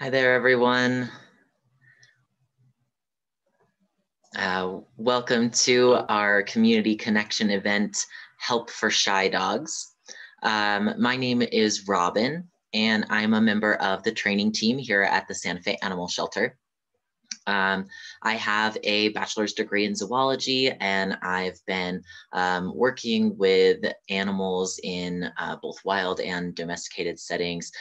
Hi there, everyone. Welcome to our community connection event, Help for Shy Dogs. My name is Robyn, and I'm a member of the training team here at the Santa Fe Animal Shelter. I have a bachelor's degree in zoology, and I've been working with animals in both wild and domesticated settings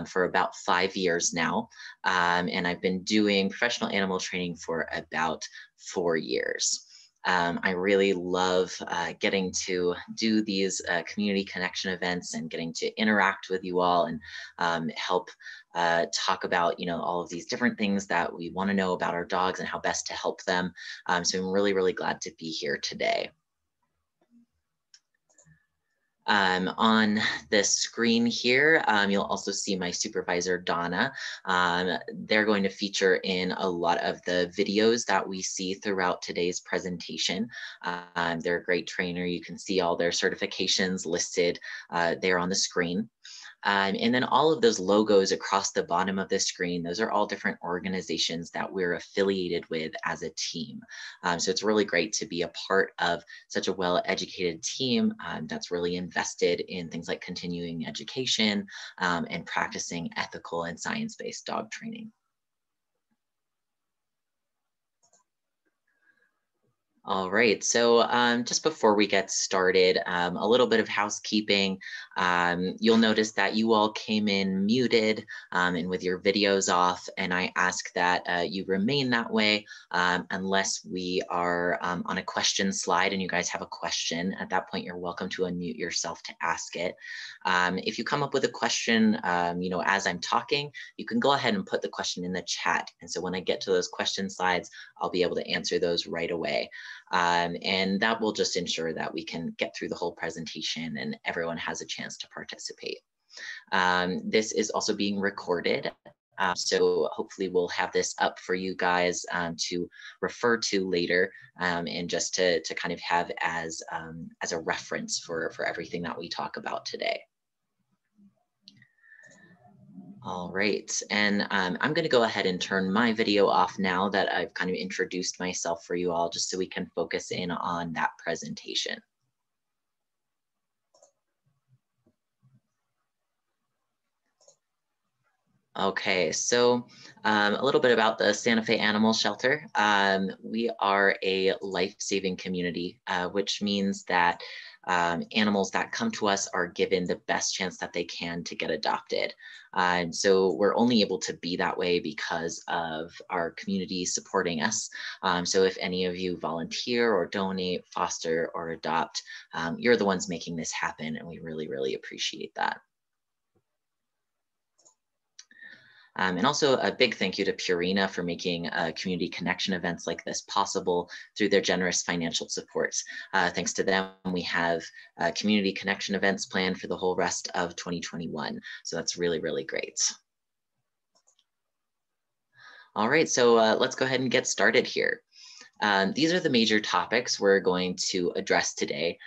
for about 5 years now. And I've been doing professional animal training for about 4 years. I really love getting to do these community connection events and getting to interact with you all and help talk about, all of these different things that we want to know about our dogs and how best to help them. So I'm really, really glad to be here today. On this screen here, you'll also see my supervisor, Donna. They're going to feature in a lot of the videos that we see throughout today's presentation. They're a great trainer. You can see all their certifications listed there on the screen. And then all of those logos across the bottom of the screen, those are all different organizations that we're affiliated with as a team. So it's really great to be a part of such a well-educated team that's really invested in things like continuing education and practicing ethical and science-based dog training. All right, so just before we get started, a little bit of housekeeping. You'll notice that you all came in muted and with your videos off, and I ask that you remain that way unless we are on a question slide and you guys have a question. At that point, you're welcome to unmute yourself to ask it. If you come up with a question, as I'm talking, you can go ahead and put the question in the chat. And so when I get to those question slides, I'll be able to answer those right away. And that will just ensure that we can get through the whole presentation and everyone has a chance to participate. This is also being recorded. So hopefully we'll have this up for you guys to refer to later and just to kind of have as a reference for everything that we talk about today. All right, and I'm going to go ahead and turn my video off now that I've kind of introduced myself for you all, just so we can focus in on that presentation. Okay, so a little bit about the Santa Fe Animal Shelter. We are a life-saving community, which means that animals that come to us are given the best chance that they can to get adopted. And so we're only able to be that way because of our community supporting us. So if any of you volunteer or donate, foster, or adopt, you're the ones making this happen, and we really, really appreciate that. And also a big thank you to Purina for making community connection events like this possible through their generous financial support. Thanks to them, we have community connection events planned for the whole rest of 2021. So that's really, really great. All right, so let's go ahead and get started here. These are the major topics we're going to address today.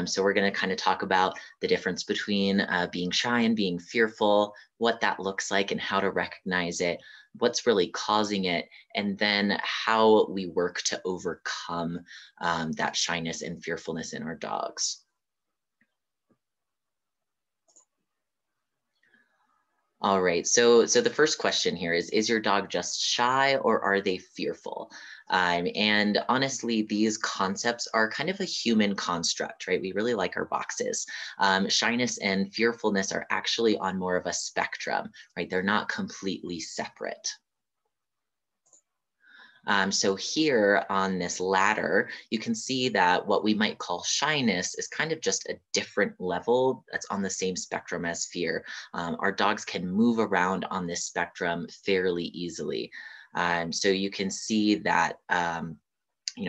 So we're going to kind of talk about the difference between being shy and being fearful, what that looks like and how to recognize it, what's really causing it, and then how we work to overcome that shyness and fearfulness in our dogs. All right, so the first question here is your dog just shy or are they fearful? And honestly, these concepts are kind of a human construct, right? We really like our boxes. Shyness and fearfulness are actually on more of a spectrum, right? They're not completely separate. So here on this ladder, you can see that what we might call shyness is kind of just a different level that's on the same spectrum as fear. Our dogs can move around on this spectrum fairly easily. So you can see that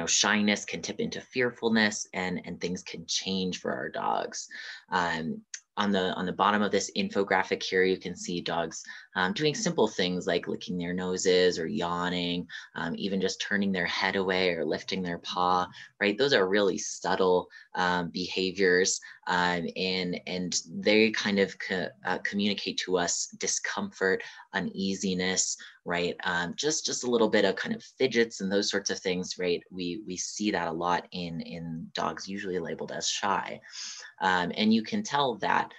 shyness can tip into fearfulness and things can change for our dogs. On the bottom of this infographic here, you can see dogs doing simple things like licking their noses or yawning, even just turning their head away or lifting their paw, right? Those are really subtle behaviors and they kind of communicate to us discomfort, uneasiness, right? Just a little bit of kind of fidgets and those sorts of things, right? We see that a lot in dogs usually labeled as shy. And you can tell that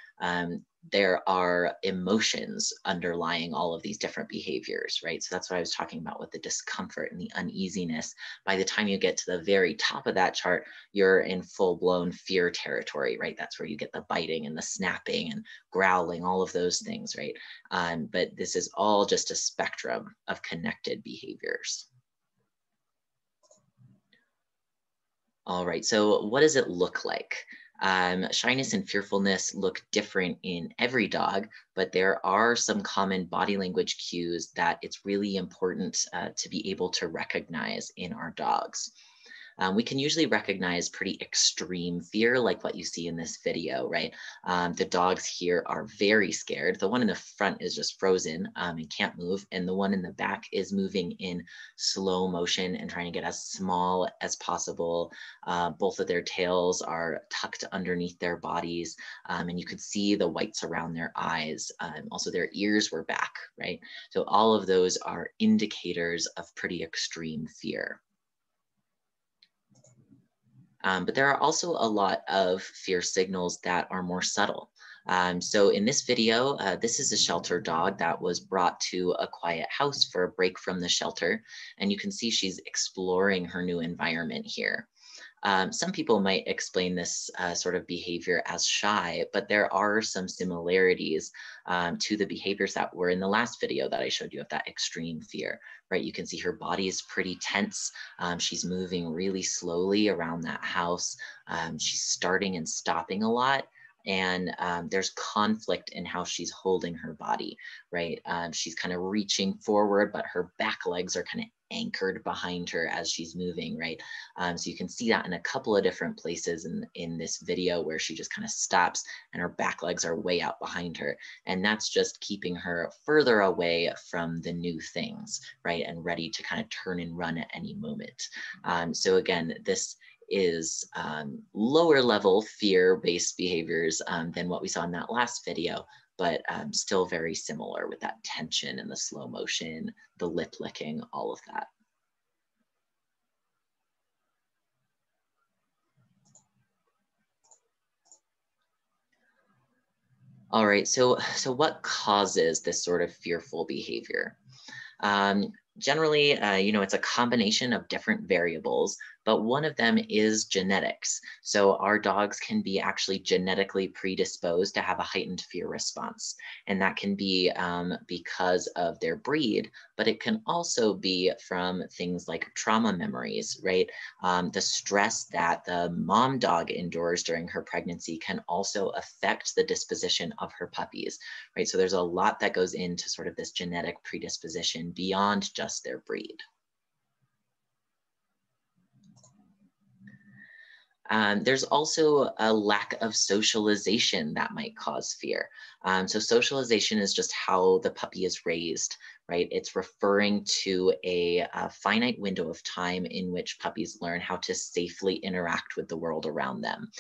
there are emotions underlying all of these different behaviors, right? So that's what I was talking about with the discomfort and the uneasiness. By the time you get to the very top of that chart, you're in full-blown fear territory, right? That's where you get the biting and the snapping and growling, all of those things, right? But this is all just a spectrum of connected behaviors. All right, so what does it look like? Shyness and fearfulness look different in every dog, but there are some common body language cues that it's really important to be able to recognize in our dogs. We can usually recognize pretty extreme fear, like what you see in this video, right? The dogs here are very scared. The one in the front is just frozen and can't move, and the one in the back is moving in slow motion and trying to get as small as possible. Both of their tails are tucked underneath their bodies, and you could see the whites around their eyes. Also, their ears were back, right? So all of those are indicators of pretty extreme fear. But there are also a lot of fear signals that are more subtle. So in this video, this is a shelter dog that was brought to a quiet house for a break from the shelter. And you can see she's exploring her new environment here. Some people might explain this sort of behavior as shy, but there are some similarities to the behaviors that were in the last video that I showed you of that extreme fear, right? You can see her body is pretty tense. She's moving really slowly around that house. She's starting and stopping a lot. And there's conflict in how she's holding her body, right? She's kind of reaching forward, but her back legs are kind of anchored behind her as she's moving, right? So you can see that in a couple of different places in this video where she just kind of stops and her back legs are way out behind her. And that's just keeping her further away from the new things, right? And ready to kind of turn and run at any moment. So again, this is lower level fear-based behaviors than what we saw in that last video, but still very similar with that tension and the slow motion, the lip licking, all of that. All right, so what causes this sort of fearful behavior? Generally, it's a combination of different variables, but one of them is genetics. So our dogs can be actually genetically predisposed to have a heightened fear response. And that can be because of their breed, but it can also be from things like trauma memories, right? The stress that the mom dog endures during her pregnancy can also affect the disposition of her puppies, right? So there's a lot that goes into sort of this genetic predisposition beyond just their breed. There's also a lack of socialization that might cause fear. So socialization is just how the puppy is raised, right? It's referring to a finite window of time in which puppies learn how to safely interact with the world around them.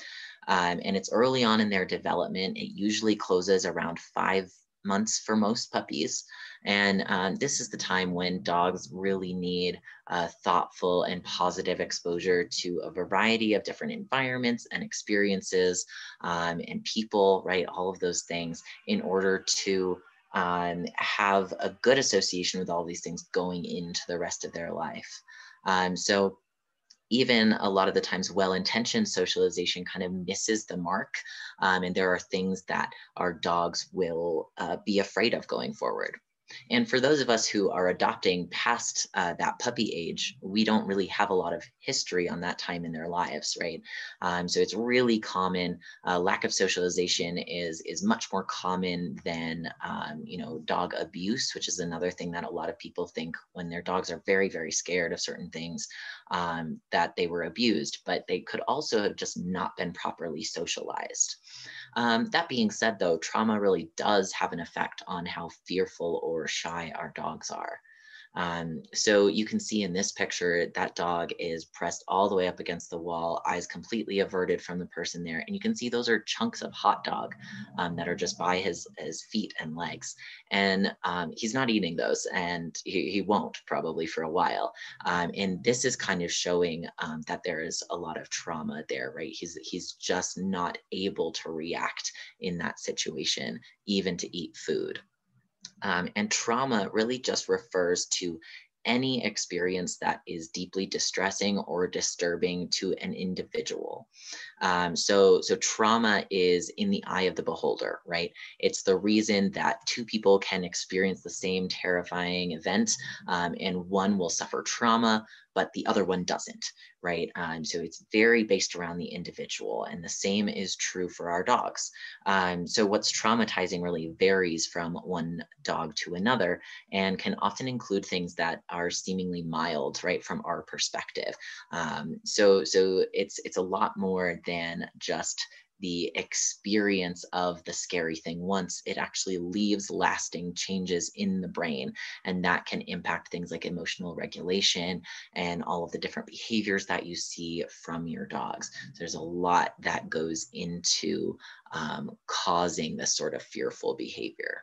And it's early on in their development. It usually closes around 5 months for most puppies. And this is the time when dogs really need thoughtful and positive exposure to a variety of different environments and experiences and people, right? All of those things in order to have a good association with all these things going into the rest of their life. So even a lot of the times well-intentioned socialization kind of misses the mark. And there are things that our dogs will be afraid of going forward. And for those of us who are adopting past that puppy age, we don't really have a lot of history on that time in their lives, right? So it's really common. Lack of socialization is much more common than, dog abuse, which is another thing that a lot of people think when their dogs are very, very scared of certain things, that they were abused, but they could also have just not been properly socialized. That being said, though, trauma really does have an effect on how fearful or shy our dogs are. So you can see in this picture, that dog is pressed all the way up against the wall, eyes completely averted from the person there. And you can see those are chunks of hot dog that are just by his feet and legs. And he's not eating those, and he won't probably for a while. And this is kind of showing that there is a lot of trauma there, right? He's just not able to react in that situation, even to eat food. And trauma really just refers to any experience that is deeply distressing or disturbing to an individual. So trauma is in the eye of the beholder, right? It's the reason that two people can experience the same terrifying event, and one will suffer trauma, but the other one doesn't, right? So it's very based around the individual, and the same is true for our dogs. So what's traumatizing really varies from one dog to another, and can often include things that are seemingly mild, right, from our perspective. So it's a lot more than just the experience of the scary thing once. It actually leaves lasting changes in the brain, and that can impact things like emotional regulation and all of the different behaviors that you see from your dogs. So there's a lot that goes into causing this sort of fearful behavior.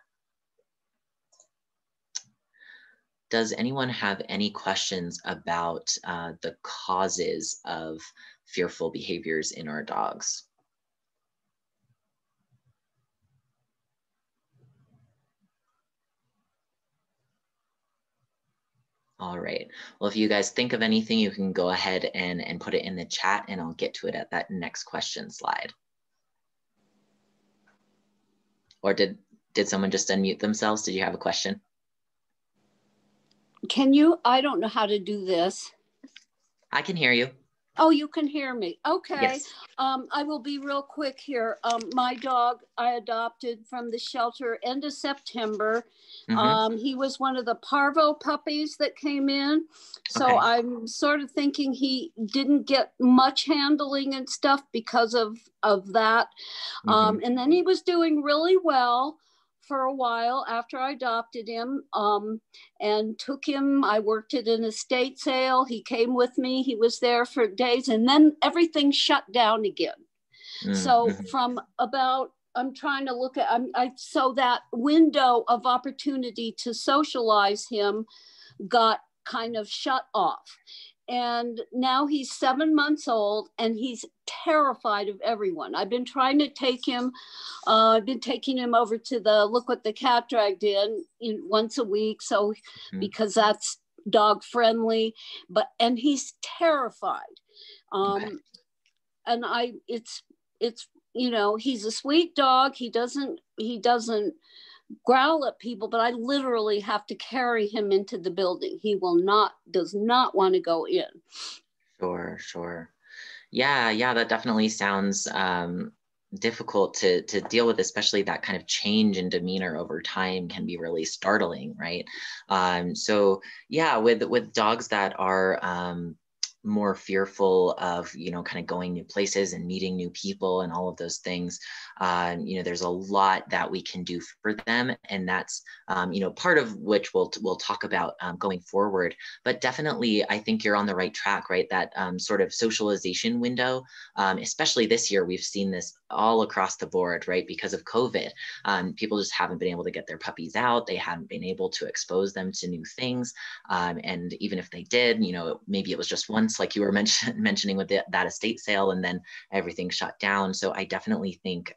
Does anyone have any questions about the causes of fearful behaviors in our dogs? All right. Well, if you guys think of anything, you can go ahead and put it in the chat, and I'll get to it at that next question slide. Or did someone just unmute themselves? Did you have a question? Can you? I don't know how to do this. I can hear you. Oh, you can hear me. Okay. Yes. I will be real quick here. My dog I adopted from the shelter end of September. He was one of the parvo puppies that came in. So Okay. I'm sort of thinking he didn't get much handling and stuff because of that. And then he was doing really well for a while after I adopted him, and took him. I worked at an estate sale. He came with me. He was there for days, and then everything shut down again. So from about, I'm trying to look at, so that window of opportunity to socialize him got kind of shut off. And now he's 7 months old, and he's terrified of everyone. I've been trying to take him. I've been taking him over to the Look What the Cat Dragged In once a week. So because that's dog friendly, and he's terrified. And it's, he's a sweet dog. He doesn't growl at people, but I literally have to carry him into the building. He does not want to go in. Sure. Yeah, that definitely sounds difficult to deal with, especially that kind of change in demeanor over time can be really startling, right? So yeah, with dogs that are more fearful of, kind of going new places and meeting new people and all of those things, there's a lot that we can do for them. And that's, part of which we'll talk about going forward. But definitely, I think you're on the right track, right? That sort of socialization window, especially this year, we've seen this all across the board, right? Because of COVID, people just haven't been able to get their puppies out. They haven't been able to expose them to new things. And even if they did, maybe it was just once, like you were mentioning with that estate sale, and then everything shut down. So I definitely think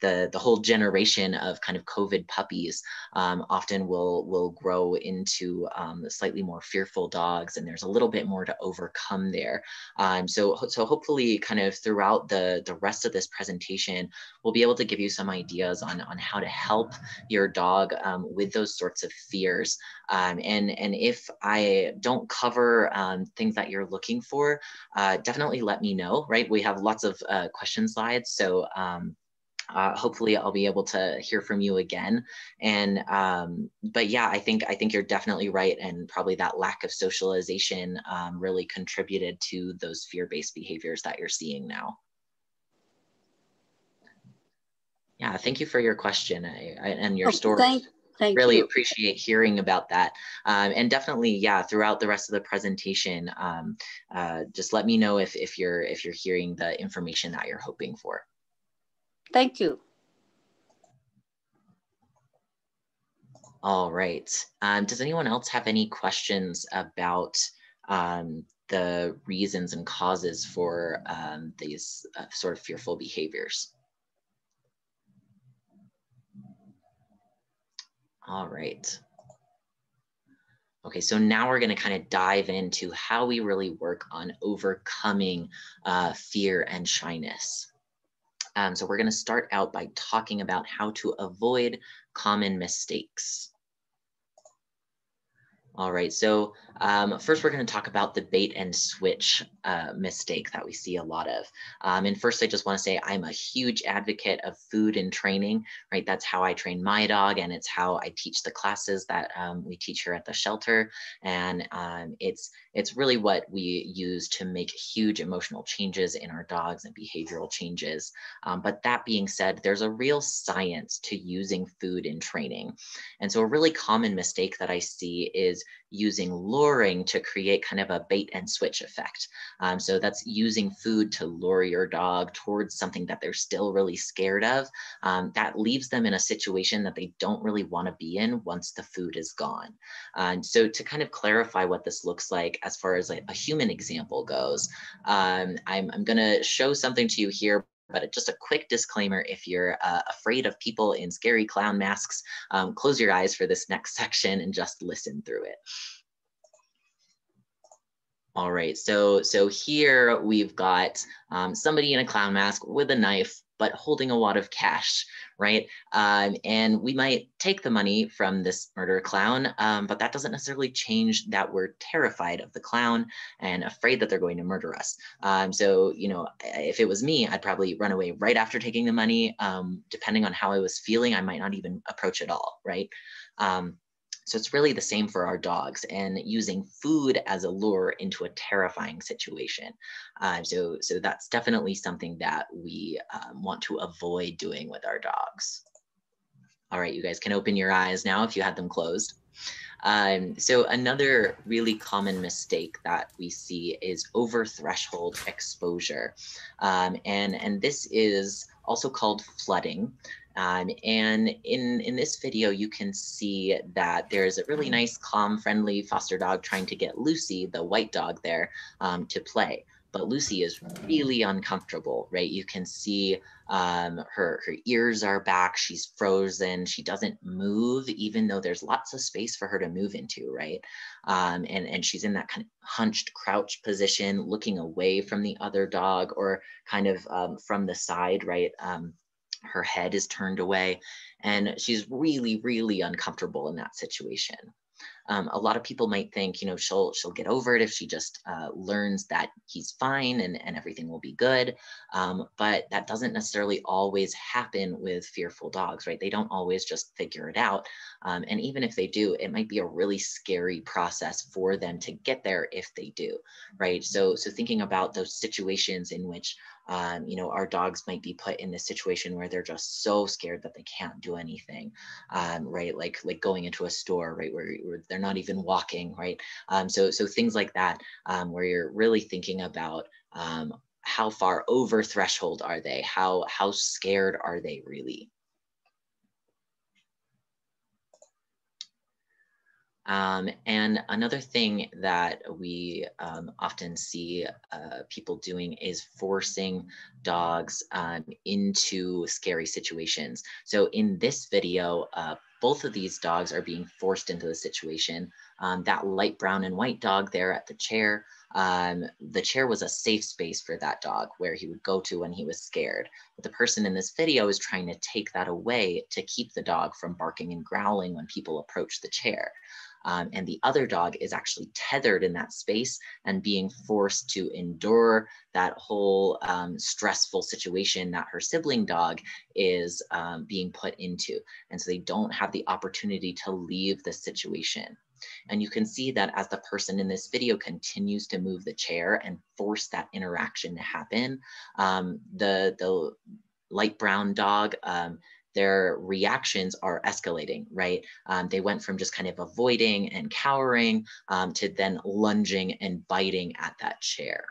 the whole generation of kind of COVID puppies often will grow into slightly more fearful dogs, and there's a little bit more to overcome there. So hopefully kind of throughout the rest of this presentation, we'll be able to give you some ideas on how to help your dog with those sorts of fears. And if I don't cover things that you're looking for, definitely let me know, right? We have lots of question slides. So hopefully I'll be able to hear from you again. And but yeah, I think you're definitely right, and probably that lack of socialization really contributed to those fear-based behaviors that you're seeing now. Yeah, thank you for your question and your story. Thank Really you. appreciate hearing about that. And definitely, yeah, throughout the rest of the presentation, just let me know if you're hearing the information that you're hoping for. Thank you. All right. Does anyone else have any questions about the reasons and causes for these sort of fearful behaviors? All right. Okay, so now we're going to kind of dive into how we really work on overcoming fear and shyness. So we're going to start out by talking about how to avoid common mistakes. All right, so first we're going to talk about the bait and switch mistake that we see a lot of. And first I just want to say I'm a huge advocate of food and training, right? That's how I train my dog, and it's how I teach the classes that we teach here at the shelter. And it's really what we use to make huge emotional changes in our dogs and behavioral changes. But that being said, there's a real science to using food in training. And so a really common mistake that I see is using luring to create kind of a bait and switch effect. So that's using food to lure your dog towards something that they're still really scared of. That leaves them in a situation that they don't really want to be in once the food is gone. So to kind of clarify what this looks like as far as like a human example goes, I'm going to show something to you here. But just a quick disclaimer, if you're afraid of people in scary clown masks, close your eyes for this next section and just listen through it. All right, so here we've got somebody in a clown mask with a knife, but holding a wad of cash, right? And we might take the money from this murder clown, but that doesn't necessarily change that we're terrified of the clown and afraid that they're going to murder us. So, you know, if it was me, I'd probably run away right after taking the money. Depending on how I was feeling, I might not even approach at all, right? So it's really the same for our dogs, and using food as a lure into a terrifying situation. So that's definitely something that we want to avoid doing with our dogs. All right, you guys can open your eyes now if you had them closed. So another really common mistake that we see is over threshold exposure. And this is also called flooding. And in this video, you can see that there's a really nice, calm, friendly foster dog trying to get Lucy, the white dog there, to play. But Lucy is really uncomfortable, right? You can see her ears are back, she's frozen, she doesn't move, even though there's lots of space for her to move into, right? And she's in that kind of hunched crouch position, looking away from the other dog, or kind of from the side, right? Her head is turned away, and she's really, really uncomfortable in that situation. A lot of people might think, you know, she'll get over it if she just learns that he's fine and everything will be good. But that doesn't necessarily always happen with fearful dogs, right? They don't always just figure it out. And even if they do, it might be a really scary process for them to get there if they do, right? So thinking about those situations in which you know, our dogs might be put in this situation where they're just so scared that they can't do anything, right? Like going into a store, right, where they're not even walking, right? So things like that, where you're really thinking about how far over threshold are they? How scared are they really? And another thing that we often see people doing is forcing dogs into scary situations. So in this video, both of these dogs are being forced into the situation. That light brown and white dog there at the chair was a safe space for that dog where he would go to when he was scared. But the person in this video is trying to take that away to keep the dog from barking and growling when people approach the chair. And the other dog is actually tethered in that space and being forced to endure that whole stressful situation that her sibling dog is being put into. And so they don't have the opportunity to leave the situation. And you can see that as the person in this video continues to move the chair and force that interaction to happen, the light brown dog their reactions are escalating, right? They went from just kind of avoiding and cowering to then lunging and biting at that chair.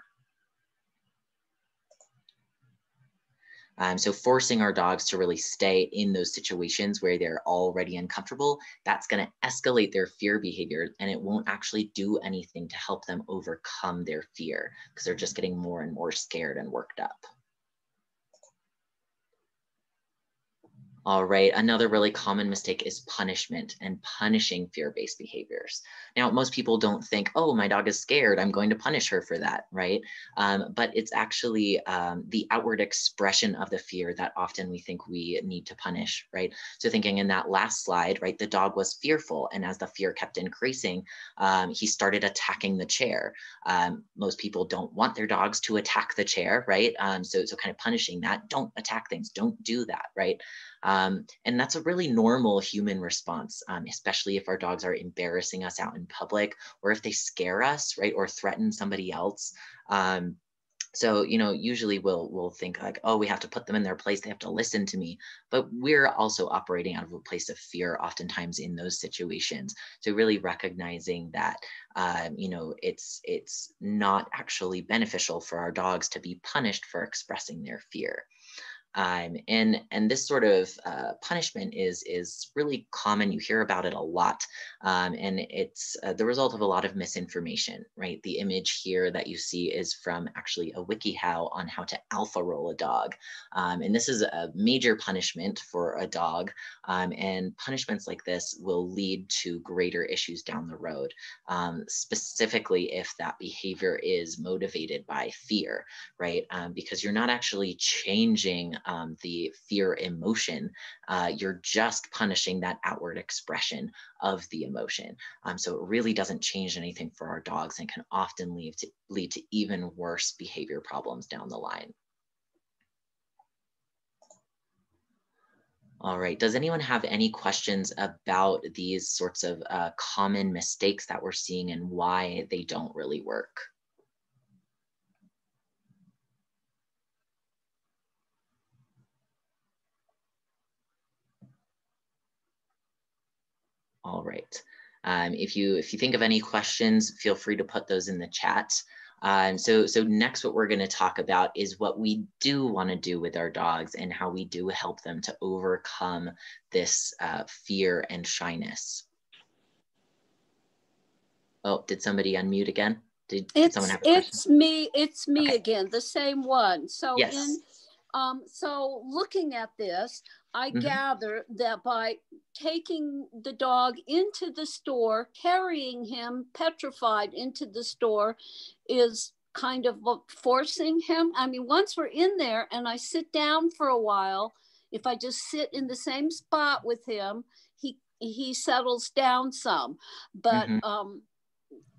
So forcing our dogs to really stay in those situations where they're already uncomfortable, that's going to escalate their fear behavior, and it won't actually do anything to help them overcome their fear because they're just getting more and more scared and worked up. All right, another really common mistake is punishment and punishing fear-based behaviors. Now, most people don't think, oh, my dog is scared, I'm going to punish her for that, right? But it's actually the outward expression of the fear that often we think we need to punish, right? So thinking in that last slide, right, the dog was fearful, and as the fear kept increasing, he started attacking the chair. Most people don't want their dogs to attack the chair, right? So kind of punishing that, don't attack things, don't do that, right? And that's a really normal human response, especially if our dogs are embarrassing us out in public, or if they scare us, right, or threaten somebody else. So, usually we'll think like, oh, we have to put them in their place. They have to listen to me. But we're also operating out of a place of fear oftentimes in those situations. So really recognizing that, it's not actually beneficial for our dogs to be punished for expressing their fear. And this sort of punishment is really common. You hear about it a lot, and it's the result of a lot of misinformation, right? The image here that you see is from actually a WikiHow on how to alpha roll a dog, and this is a major punishment for a dog, and punishments like this will lead to greater issues down the road, specifically if that behavior is motivated by fear, right? Because you're not actually changing the fear emotion, you're just punishing that outward expression of the emotion. So it really doesn't change anything for our dogs and can often lead to even worse behavior problems down the line. All right, does anyone have any questions about these sorts of common mistakes that we're seeing and why they don't really work? All right. If you think of any questions, feel free to put those in the chat. So next, what we're going to talk about is what we do want to do with our dogs and how we do help them to overcome this fear and shyness. Oh, did somebody unmute again? Did someone have a question? It's me Okay. again, the same one. So yes. So looking at this, I gather that by taking the dog into the store, carrying him petrified into the store is kind of forcing him. I mean, once we're in there and I sit down for a while, if I just sit in the same spot with him, he settles down some. But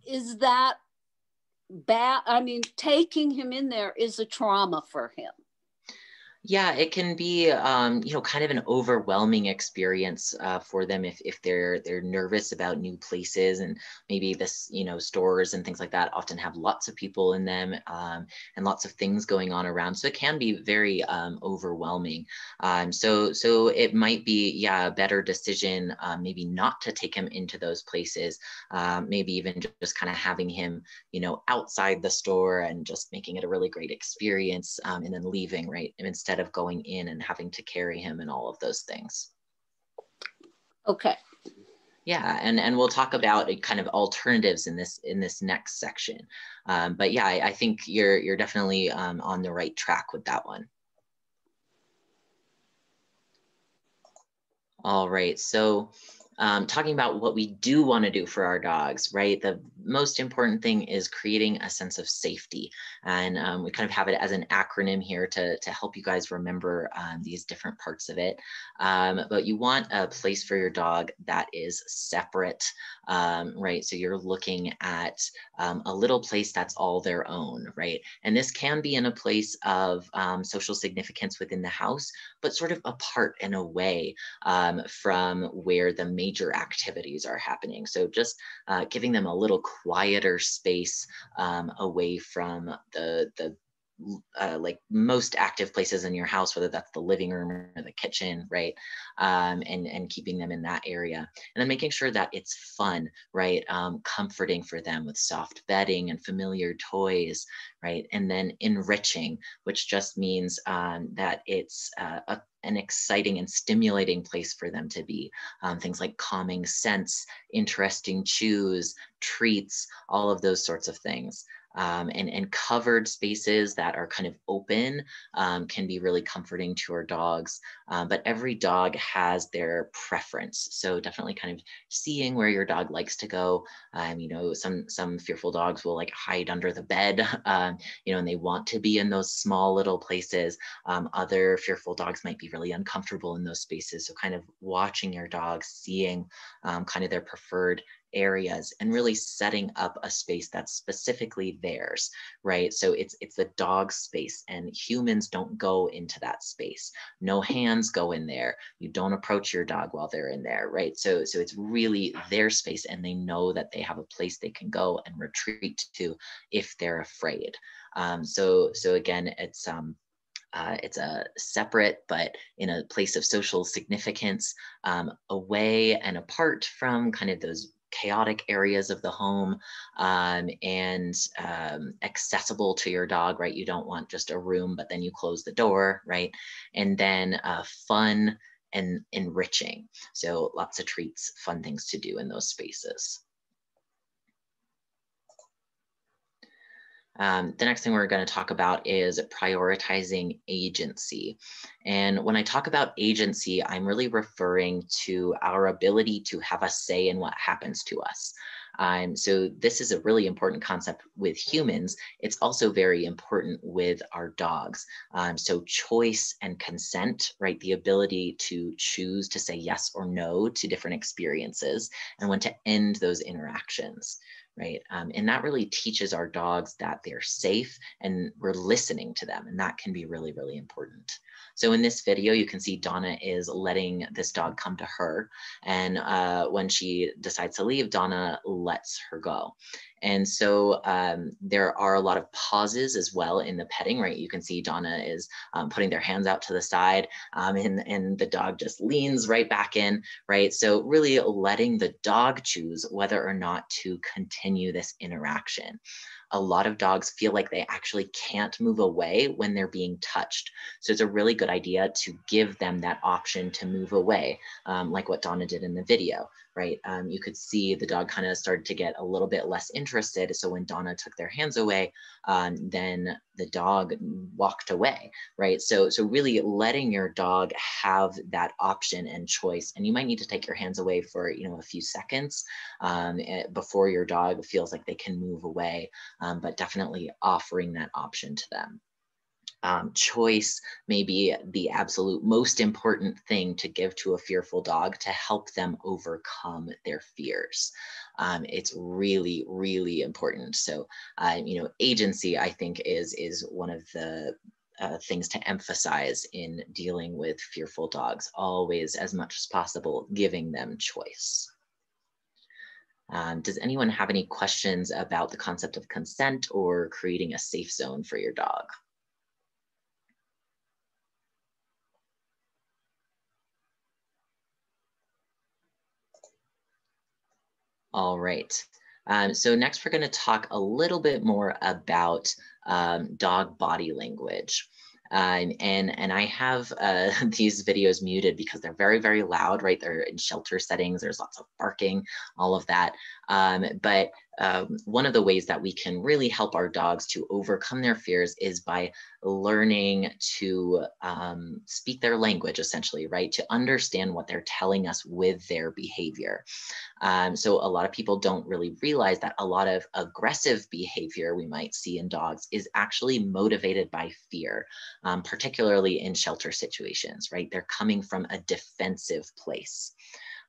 is that bad? I mean, taking him in there is a trauma for him. Yeah, it can be, kind of an overwhelming experience for them if they're nervous about new places, and maybe this, stores and things like that often have lots of people in them and lots of things going on around. So it can be very overwhelming. So it might be, a better decision maybe not to take him into those places. Maybe even just kind of having him, outside the store and just making it a really great experience, and then leaving, right? And instead of going in and having to carry him and all of those things. Okay. Yeah, and we'll talk about kind of alternatives in this next section. But yeah, I think you're definitely on the right track with that one. All right, so talking about what we do want to do for our dogs, right? The most important thing is creating a sense of safety. And we kind of have it as an acronym here to help you guys remember these different parts of it. But you want a place for your dog that is separate, right? So you're looking at a little place that's all their own, right? And this can be in a place of social significance within the house, but sort of apart and away from where the major activities are happening. So just giving them a little quieter space away from the like most active places in your house, whether that's the living room or the kitchen, right? And keeping them in that area. And then making sure that it's fun, right? Comforting for them with soft bedding and familiar toys, right? And then enriching, which just means that it's an exciting and stimulating place for them to be. Things like calming scents, interesting chews, treats, all of those sorts of things. And covered spaces that are kind of open can be really comforting to our dogs. But every dog has their preference. So definitely kind of seeing where your dog likes to go. You know, some fearful dogs will like hide under the bed, you know, and they want to be in those small little places. Other fearful dogs might be really uncomfortable in those spaces. So kind of watching your dog, seeing kind of their preferred areas and really setting up a space that's specifically theirs, right? So it's the dog's space, and humans don't go into that space. No hands go in there. You don't approach your dog while they're in there, right? So it's really their space, and they know that they have a place they can go and retreat to if they're afraid. So again, it's a separate, but in a place of social significance, away and apart from kind of those chaotic areas of the home, and accessible to your dog, right? You don't want just a room, but then you close the door, right? And then fun and enriching. So lots of treats, fun things to do in those spaces. The next thing we're going to talk about is prioritizing agency. And when I talk about agency, I'm really referring to our ability to have a say in what happens to us. So this is a really important concept with humans. It's also very important with our dogs. So choice and consent, right? The ability to choose to say yes or no to different experiences, and when to end those interactions. Right. And that really teaches our dogs that they're safe and we're listening to them. And that can be really, really important. So in this video, you can see Donna is letting this dog come to her. And when she decides to leave, Donna lets her go. And so there are a lot of pauses as well in the petting, right? You can see Donna is putting their hands out to the side, and the dog just leans right back in, right? So really letting the dog choose whether or not to continue this interaction. A lot of dogs feel like they actually can't move away when they're being touched. So it's a really good idea to give them that option to move away, like what Donna did in the video, right? You could see the dog kind of started to get a little bit less interested. So when Donna took their hands away, then the dog walked away, right? So really letting your dog have that option and choice. And you might need to take your hands away for, you know, a few seconds before your dog feels like they can move away, but definitely offering that option to them. Choice may be the absolute most important thing to give to a fearful dog to help them overcome their fears. It's really, really important. So, you know, agency, I think, is one of the things to emphasize in dealing with fearful dogs. Always, as much as possible, giving them choice. Does anyone have any questions about the concept of consent or creating a safe zone for your dog? All right. So next we're going to talk a little bit more about dog body language. And I have these videos muted because they're very, very loud, right? They're in shelter settings. There's lots of barking, all of that. But one of the ways that we can really help our dogs to overcome their fears is by learning to speak their language, essentially, right? To understand what they're telling us with their behavior. So a lot of people don't really realize that a lot of aggressive behavior we might see in dogs is actually motivated by fear, particularly in shelter situations, right? They're coming from a defensive place.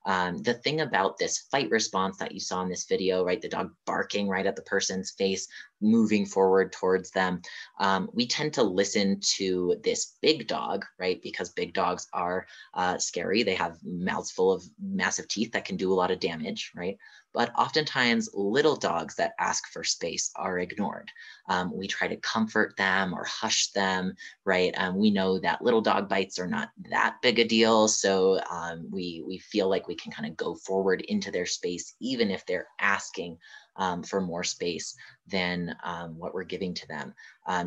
The thing about this fight response that you saw in this video, right, the dog barking right at the person's face, moving forward towards them, we tend to listen to this big dog, right? Because big dogs are scary. They have mouths full of massive teeth that can do a lot of damage, right? But oftentimes little dogs that ask for space are ignored. We try to comfort them or hush them, right? We know that little dog bites are not that big a deal. So we feel like we can kind of go forward into their space, even if they're asking for more space than what we're giving to them.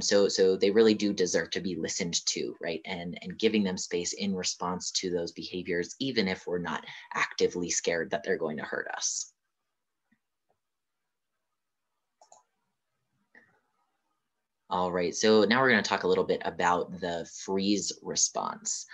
So they really do deserve to be listened to, right? And giving them space in response to those behaviors, even if we're not actively scared that they're going to hurt us. All right, so now we're going to talk a little bit about the freeze response.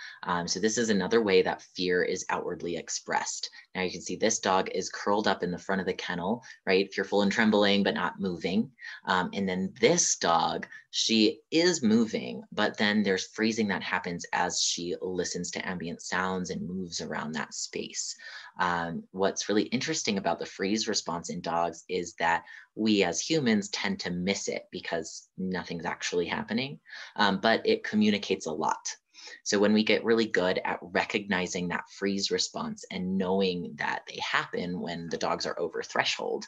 So this is another way that fear is outwardly expressed. Now you can see this dog is curled up in the front of the kennel, right? Fearful and trembling, but not moving. And then this dog, she is moving, but then there's freezing that happens as she listens to ambient sounds and moves around that space. What's really interesting about the freeze response in dogs is that we as humans tend to miss it because nothing's actually happening, but it communicates a lot. So when we get really good at recognizing that freeze response and knowing that they happen when the dogs are over threshold,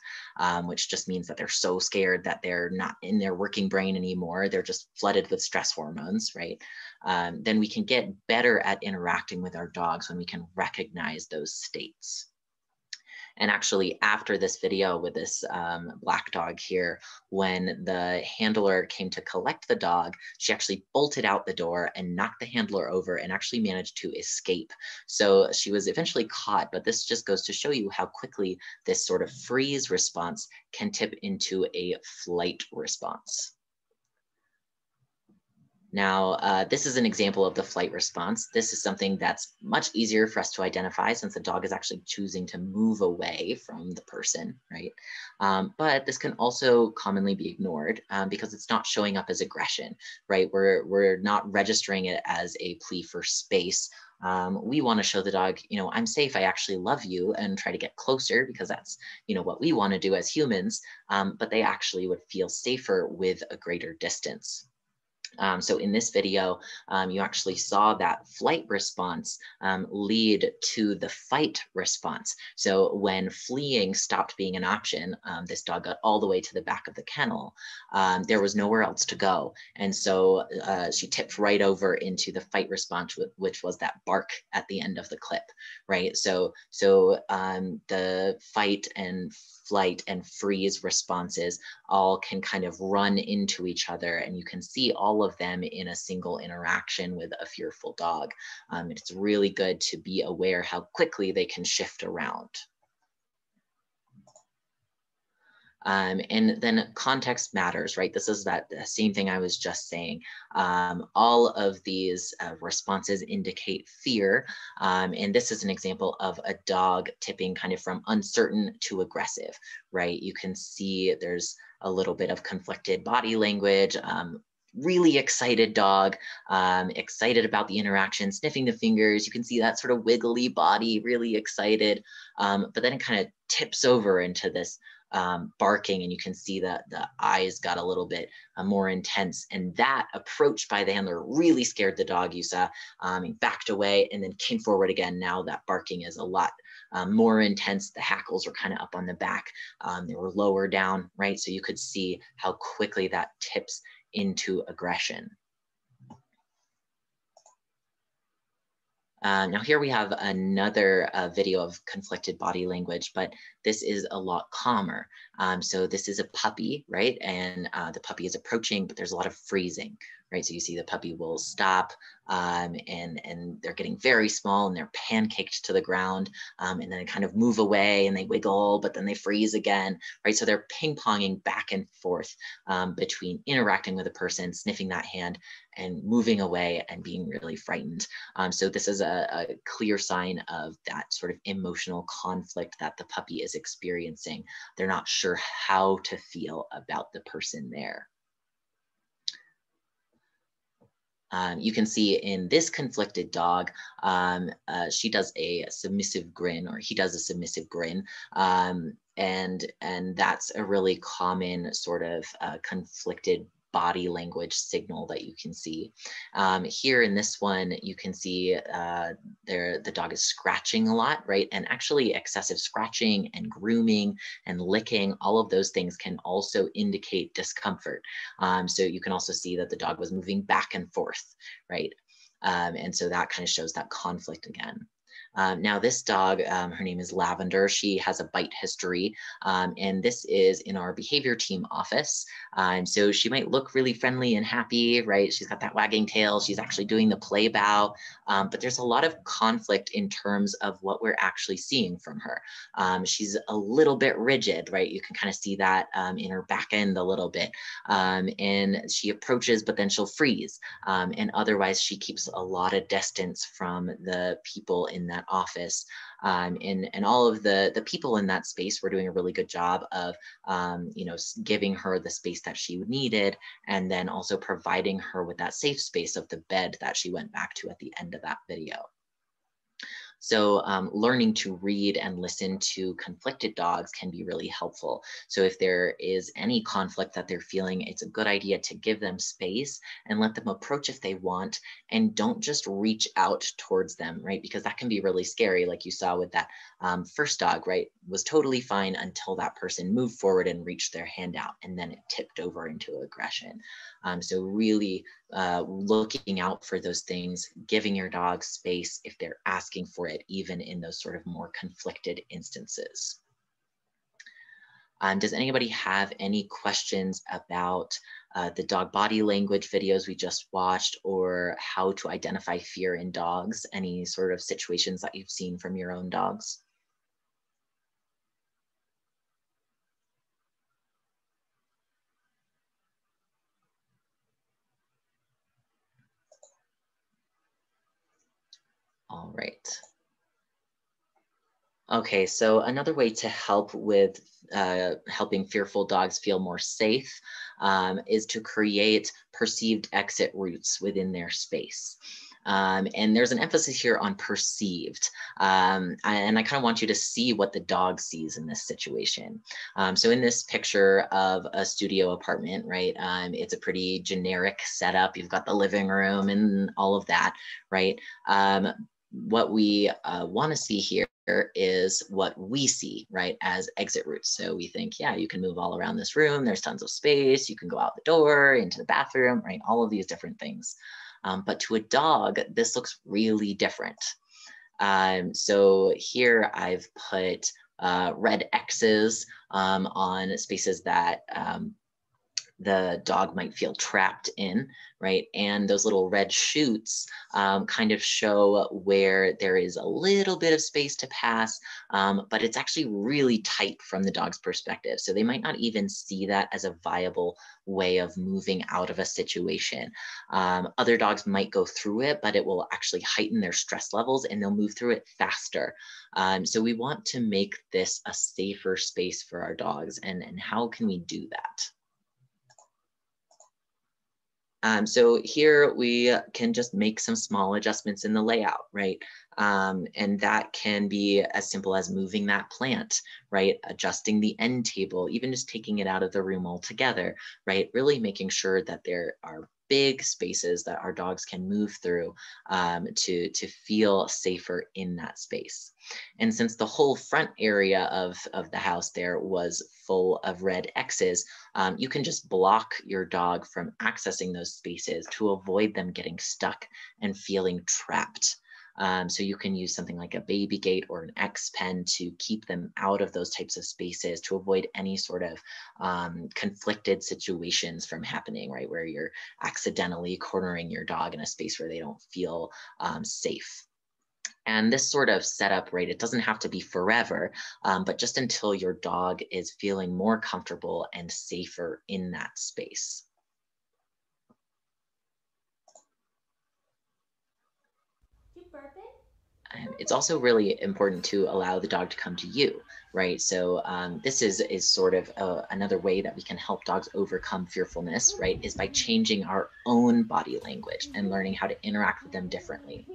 which just means that they're so scared that they're not in their working brain anymore, they're just flooded with stress hormones, right? Then we can get better at interacting with our dogs when we can recognize those states. And actually, after this video with this black dog here, when the handler came to collect the dog, she actually bolted out the door and knocked the handler over and actually managed to escape. So she was eventually caught, but this just goes to show you how quickly this sort of freeze response can tip into a flight response. Now, this is an example of the flight response. This is something that's much easier for us to identify since the dog is actually choosing to move away from the person, right? But this can also commonly be ignored because it's not showing up as aggression, right? We're not registering it as a plea for space. We want to show the dog, I'm safe, I actually love you, and try to get closer because that's, what we want to do as humans, but they actually would feel safer with a greater distance. So in this video, you actually saw that flight response lead to the fight response. So when fleeing stopped being an option, this dog got all the way to the back of the kennel. There was nowhere else to go. And so she tipped right over into the fight response, which was that bark at the end of the clip, right? So the fight and flight and freeze responses all can kind of run into each other, and you can see all of them in a single interaction with a fearful dog. It's really good to be aware how quickly they can shift around. And then context matters, right? This is that same thing I was just saying. All of these responses indicate fear. And this is an example of a dog tipping kind of from uncertain to aggressive, right? You can see there's a little bit of conflicted body language, really excited dog, excited about the interaction, sniffing the fingers. You can see that sort of wiggly body, really excited. But then it kind of tips over into this barking, and you can see that the eyes got a little bit more intense, and that approach by the handler really scared the dog. You saw he backed away and then came forward again. Now that barking is a lot more intense. The hackles were kind of up on the back. They were lower down, right? So you could see how quickly that tips into aggression. Now here we have another video of conflicted body language, but this is a lot calmer. So this is a puppy, right? And the puppy is approaching, but there's a lot of freezing, right? So you see the puppy will stop and they're getting very small and they're pancaked to the ground, and then they kind of move away and they wiggle, but then they freeze again, right? So they're ping-ponging back and forth between interacting with a person, sniffing that hand, and moving away and being really frightened. So this is a clear sign of that sort of emotional conflict that the puppy is experiencing. They're not sure how to feel about the person there. You can see in this conflicted dog, she does a submissive grin, or he does a submissive grin. and that's a really common sort of conflicted body language signal that you can see. Here in this one, you can see the dog is scratching a lot, right? And actually excessive scratching and grooming and licking, all of those things can also indicate discomfort. So you can also see that the dog was moving back and forth, right? And so that kind of shows that conflict again. Now this dog, her name is Lavender. She has a bite history, and this is in our behavior team office. So she might look really friendly and happy, right? She's got that wagging tail. She's actually doing the play bow, but there's a lot of conflict in terms of what we're actually seeing from her. She's a little bit rigid, right? You can kind of see that in her back end a little bit, and she approaches, but then she'll freeze, and otherwise she keeps a lot of distance from the people in that office. And all of the people in that space were doing a really good job of, giving her the space that she needed, and then also providing her with that safe space of the bed that she went back to at the end of that video. So learning to read and listen to conflicted dogs can be really helpful. So if there is any conflict that they're feeling, it's a good idea to give them space and let them approach if they want, and don't just reach out towards them, right? Because that can be really scary, like you saw with that first dog, right? Was totally fine until that person moved forward and reached their hand out, and then it tipped over into aggression. So really looking out for those things, giving your dog space if they're asking for it, even in those sort of more conflicted instances. Does anybody have any questions about the dog body language videos we just watched, or how to identify fear in dogs? Any sort of situations that you've seen from your own dogs? All right. Okay, so another way to help with helping fearful dogs feel more safe is to create perceived exit routes within their space. And there's an emphasis here on perceived. And I kind of want you to see what the dog sees in this situation. So in this picture of a studio apartment, right, it's a pretty generic setup. You've got the living room and all of that, right? What we want to see here is what we see, right, as exit routes. So we think, yeah, you can move all around this room. There's tons of space. You can go out the door, into the bathroom, right? All of these different things. But to a dog, this looks really different. So here I've put red X's on spaces that the dog might feel trapped in, right? And those little red chutes kind of show where there is a little bit of space to pass, but it's actually really tight from the dog's perspective. So they might not even see that as a viable way of moving out of a situation. Other dogs might go through it, but it will actually heighten their stress levels and they'll move through it faster. So we want to make this a safer space for our dogs. And how can we do that? So here we can just make some small adjustments in the layout, right? And that can be as simple as moving that plant, right? Adjusting the end table, even just taking it out of the room altogether, right? Really making sure that there are big spaces that our dogs can move through to feel safer in that space. And since the whole front area of the house there was full of red X's, you can just block your dog from accessing those spaces to avoid them getting stuck and feeling trapped. So you can use something like a baby gate or an X pen to keep them out of those types of spaces, to avoid any sort of conflicted situations from happening, right? Where you're accidentally cornering your dog in a space where they don't feel safe. And this sort of setup, right, it doesn't have to be forever, but just until your dog is feeling more comfortable and safer in that space. It's also really important to allow the dog to come to you, right? So this is sort of another way that we can help dogs overcome fearfulness, right? Is by changing our own body language and learning how to interact with them differently.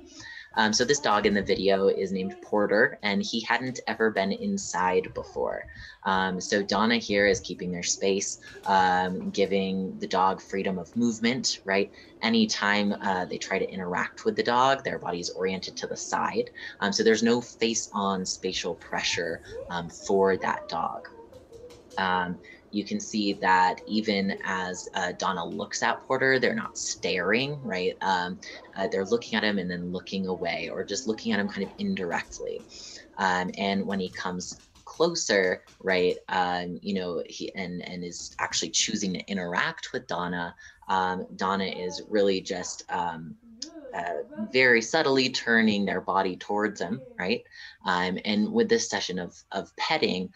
So this dog in the video is named Porter, and he hadn't ever been inside before. So Donna here is keeping their space, giving the dog freedom of movement, right? Anytime they try to interact with the dog, their body is oriented to the side. So there's no face-on spatial pressure for that dog. You can see that even as Donna looks at Porter, they're not staring, right? They're looking at him and then looking away, or just looking at him kind of indirectly. And when he comes closer, right, he and is actually choosing to interact with Donna, Donna is really just very subtly turning their body towards him, right? And with this session of petting,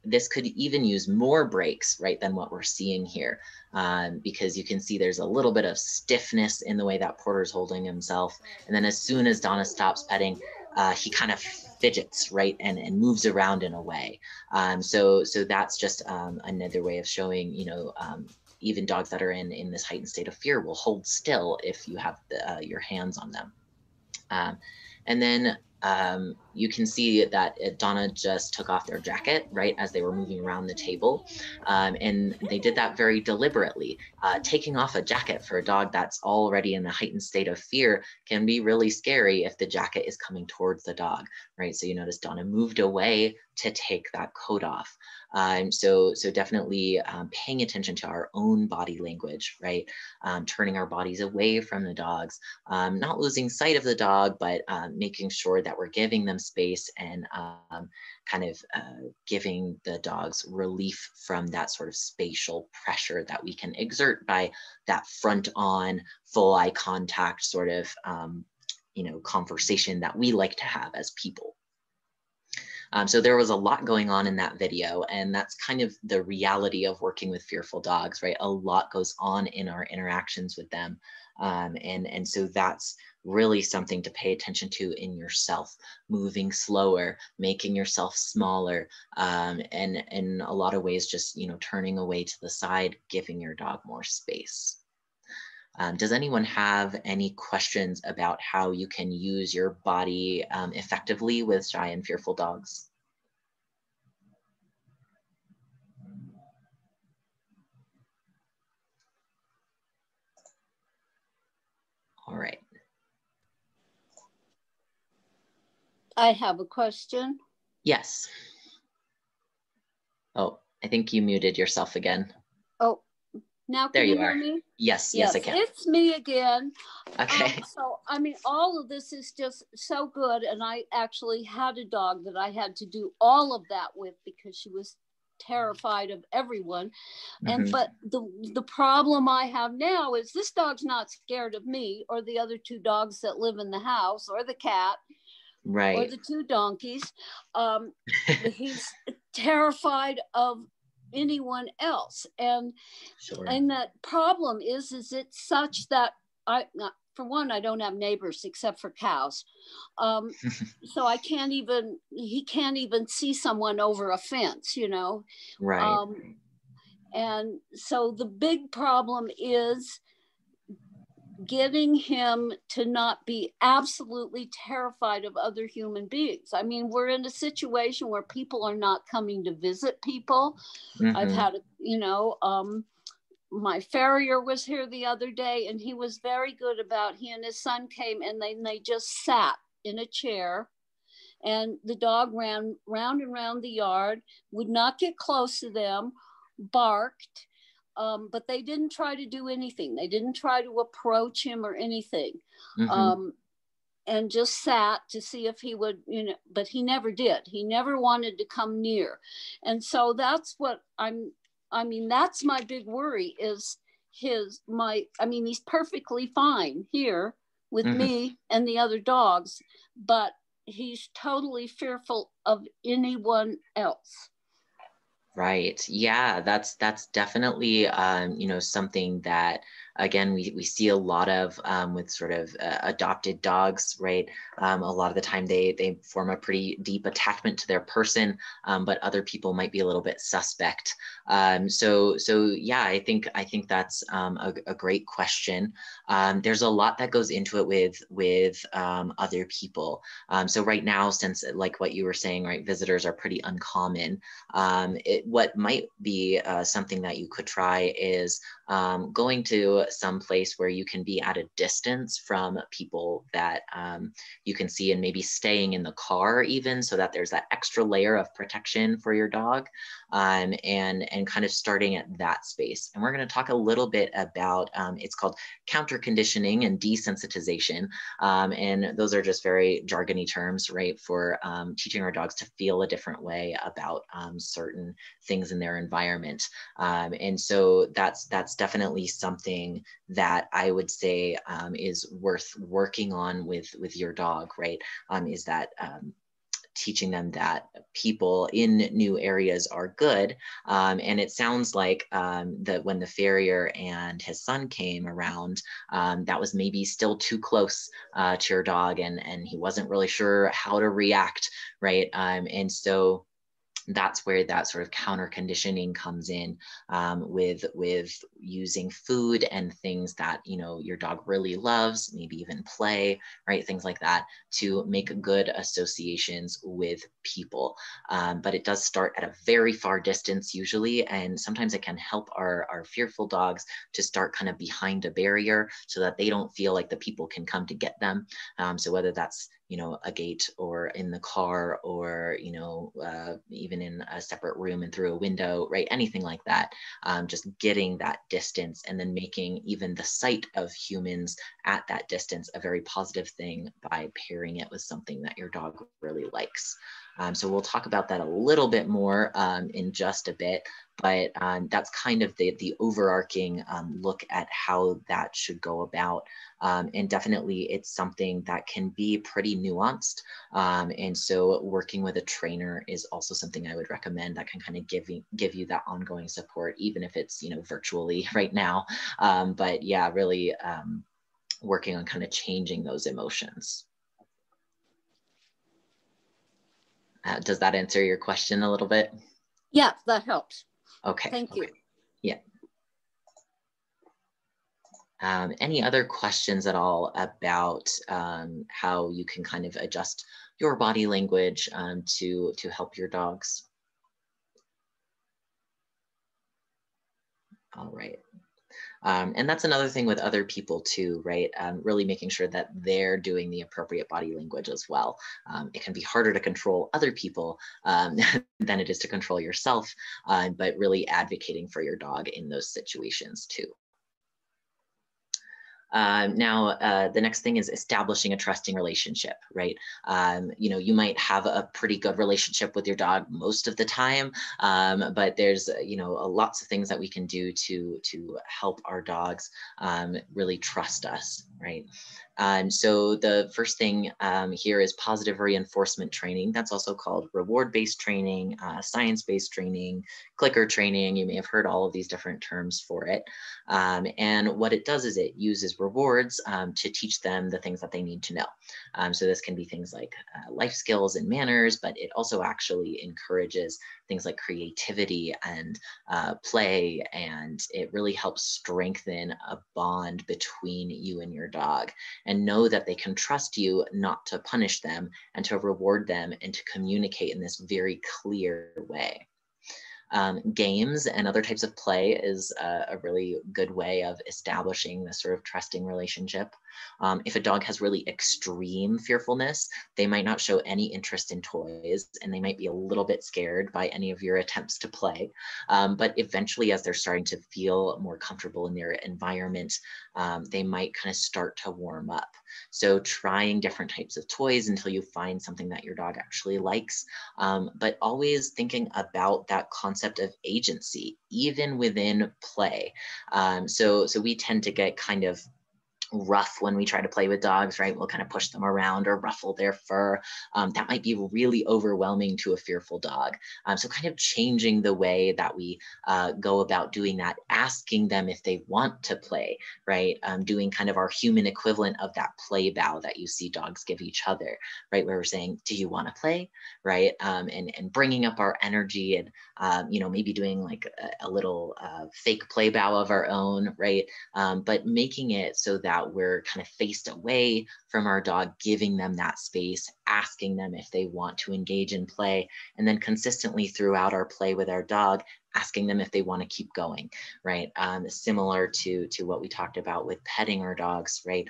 this could even use more breaks, right, than what we're seeing here, because you can see there's a little bit of stiffness in the way that Porter's holding himself. And then as soon as Donna stops petting, he kind of fidgets, right, and moves around in a way. So that's just another way of showing, even dogs that are in this heightened state of fear will hold still if you have your hands on them. And then you can see that Donna just took off their jacket, right, as they were moving around the table. And they did that very deliberately. Taking off a jacket for a dog that's already in a heightened state of fear can be really scary if the jacket is coming towards the dog, right? So you notice Donna moved away to take that coat off. So definitely paying attention to our own body language, right? Turning our bodies away from the dogs, not losing sight of the dog, but making sure that we're giving them space and kind of giving the dogs relief from that sort of spatial pressure that we can exert by that front on full eye contact sort of conversation that we like to have as people. So there was a lot going on in that video, and that's kind of the reality of working with fearful dogs, right? A lot goes on in our interactions with them. And so that's really something to pay attention to in yourself, moving slower, making yourself smaller, and in a lot of ways, just, turning away to the side, giving your dog more space. Does anyone have any questions about how you can use your body effectively with shy and fearful dogs? All right. I have a question. Yes. Oh, I think you muted yourself again. Oh, now can you hear me? Yes, I can. It's me again. Okay. So, all of this is just so good. And I actually had a dog that I had to do all of that with because she was terrified of everyone. And but the problem I have now is this dog's not scared of me or the other two dogs that live in the house or the cat. Right. Or the two donkeys. He's terrified of anyone else. And that problem is it's such that for one, I don't have neighbors except for cows. So he can't even see someone over a fence, Right. And so the big problem is getting him to not be absolutely terrified of other human beings. We're in a situation where people are not coming to visit people. I've had, my farrier was here the other day and he was very good about, he and his son came and they just sat in a chair and the dog ran round and round the yard, would not get close to them, barked. But they didn't try to do anything. They didn't try to approach him or anything. And just sat to see if he would, but he never did. He never wanted to come near. And so that's what that's my big worry is he's perfectly fine here with me and the other dogs, but he's totally fearful of anyone else. Right. Yeah, that's definitely something that again, we see a lot of with sort of adopted dogs, right? A lot of the time they form a pretty deep attachment to their person, but other people might be a little bit suspect. So yeah, I think that's a great question. There's a lot that goes into it with other people. So right now, since like what you were saying, right, visitors are pretty uncommon. What might be something that you could try is going to some place where you can be at a distance from people that you can see, and maybe staying in the car even, so that there's that extra layer of protection for your dog, and kind of starting at that space. And we're going to talk a little bit about, it's called counter conditioning and desensitization. And those are just very jargony terms, right, for teaching our dogs to feel a different way about certain things in their environment. And so that's definitely something that I would say is worth working on with your dog, right? Is that teaching them that people in new areas are good. And it sounds like that when the farrier and his son came around, that was maybe still too close to your dog, and he wasn't really sure how to react, right? And so that's where that sort of counter conditioning comes in, with using food and things that, you know, your dog really loves, maybe even play, right? Things like that, to make good associations with people. But it does start at a very far distance usually, and sometimes it can help our fearful dogs to start kind of behind a barrier so that they don't feel like the people can come to get them. So whether that's, you know, a gate or in the car, or, you know, even in a separate room and through a window, right? Anything like that, just getting that distance, and then making even the sight of humans at that distance a very positive thing by pairing it with something that your dog really likes. So we'll talk about that a little bit more in just a bit, but that's kind of the overarching look at how that should go about. And definitely it's something that can be pretty nuanced. And so working with a trainer is also something I would recommend that can kind of give you that ongoing support, even if it's, you know, virtually right now. But yeah, really working on kind of changing those emotions. Does that answer your question a little bit? Yeah, that helps. Okay. Thank you. Yeah. Any other questions at all about how you can kind of adjust your body language to help your dogs? All right. And that's another thing with other people too, right? Really making sure that they're doing the appropriate body language as well. It can be harder to control other people than it is to control yourself, but really advocating for your dog in those situations too. Now, the next thing is establishing a trusting relationship, right? You know, you might have a pretty good relationship with your dog most of the time, but there's, you know, lots of things that we can do to help our dogs really trust us, right? So the first thing here is positive reinforcement training. That's also called reward-based training, science-based training, clicker training. You may have heard all of these different terms for it. And what it does is it uses rewards to teach them the things that they need to know. So this can be things like life skills and manners, but it also actually encourages things like creativity and play, and it really helps strengthen a bond between you and your dog, and know that they can trust you not to punish them and to reward them and to communicate in this very clear way. Games and other types of play is a really good way of establishing this sort of trusting relationship. If a dog has really extreme fearfulness, they might not show any interest in toys, and they might be a little bit scared by any of your attempts to play. But eventually, as they're starting to feel more comfortable in their environment, they might kind of start to warm up. So trying different types of toys until you find something that your dog actually likes, but always thinking about that concept of agency, even within play. So we tend to get kind of rough when we try to play with dogs, right? We'll kind of push them around or ruffle their fur. That might be really overwhelming to a fearful dog. So kind of changing the way that we go about doing that, asking them if they want to play, right? Doing kind of our human equivalent of that play bow that you see dogs give each other, right? Where we're saying, do you want to play, right? And bringing up our energy and, maybe doing like a little fake play bow of our own, right? But making it so that we're kind of faced away from our dog, giving them that space, asking them if they want to engage in play, and then consistently throughout our play with our dog, asking them if they want to keep going, right? Similar to what we talked about with petting our dogs, right?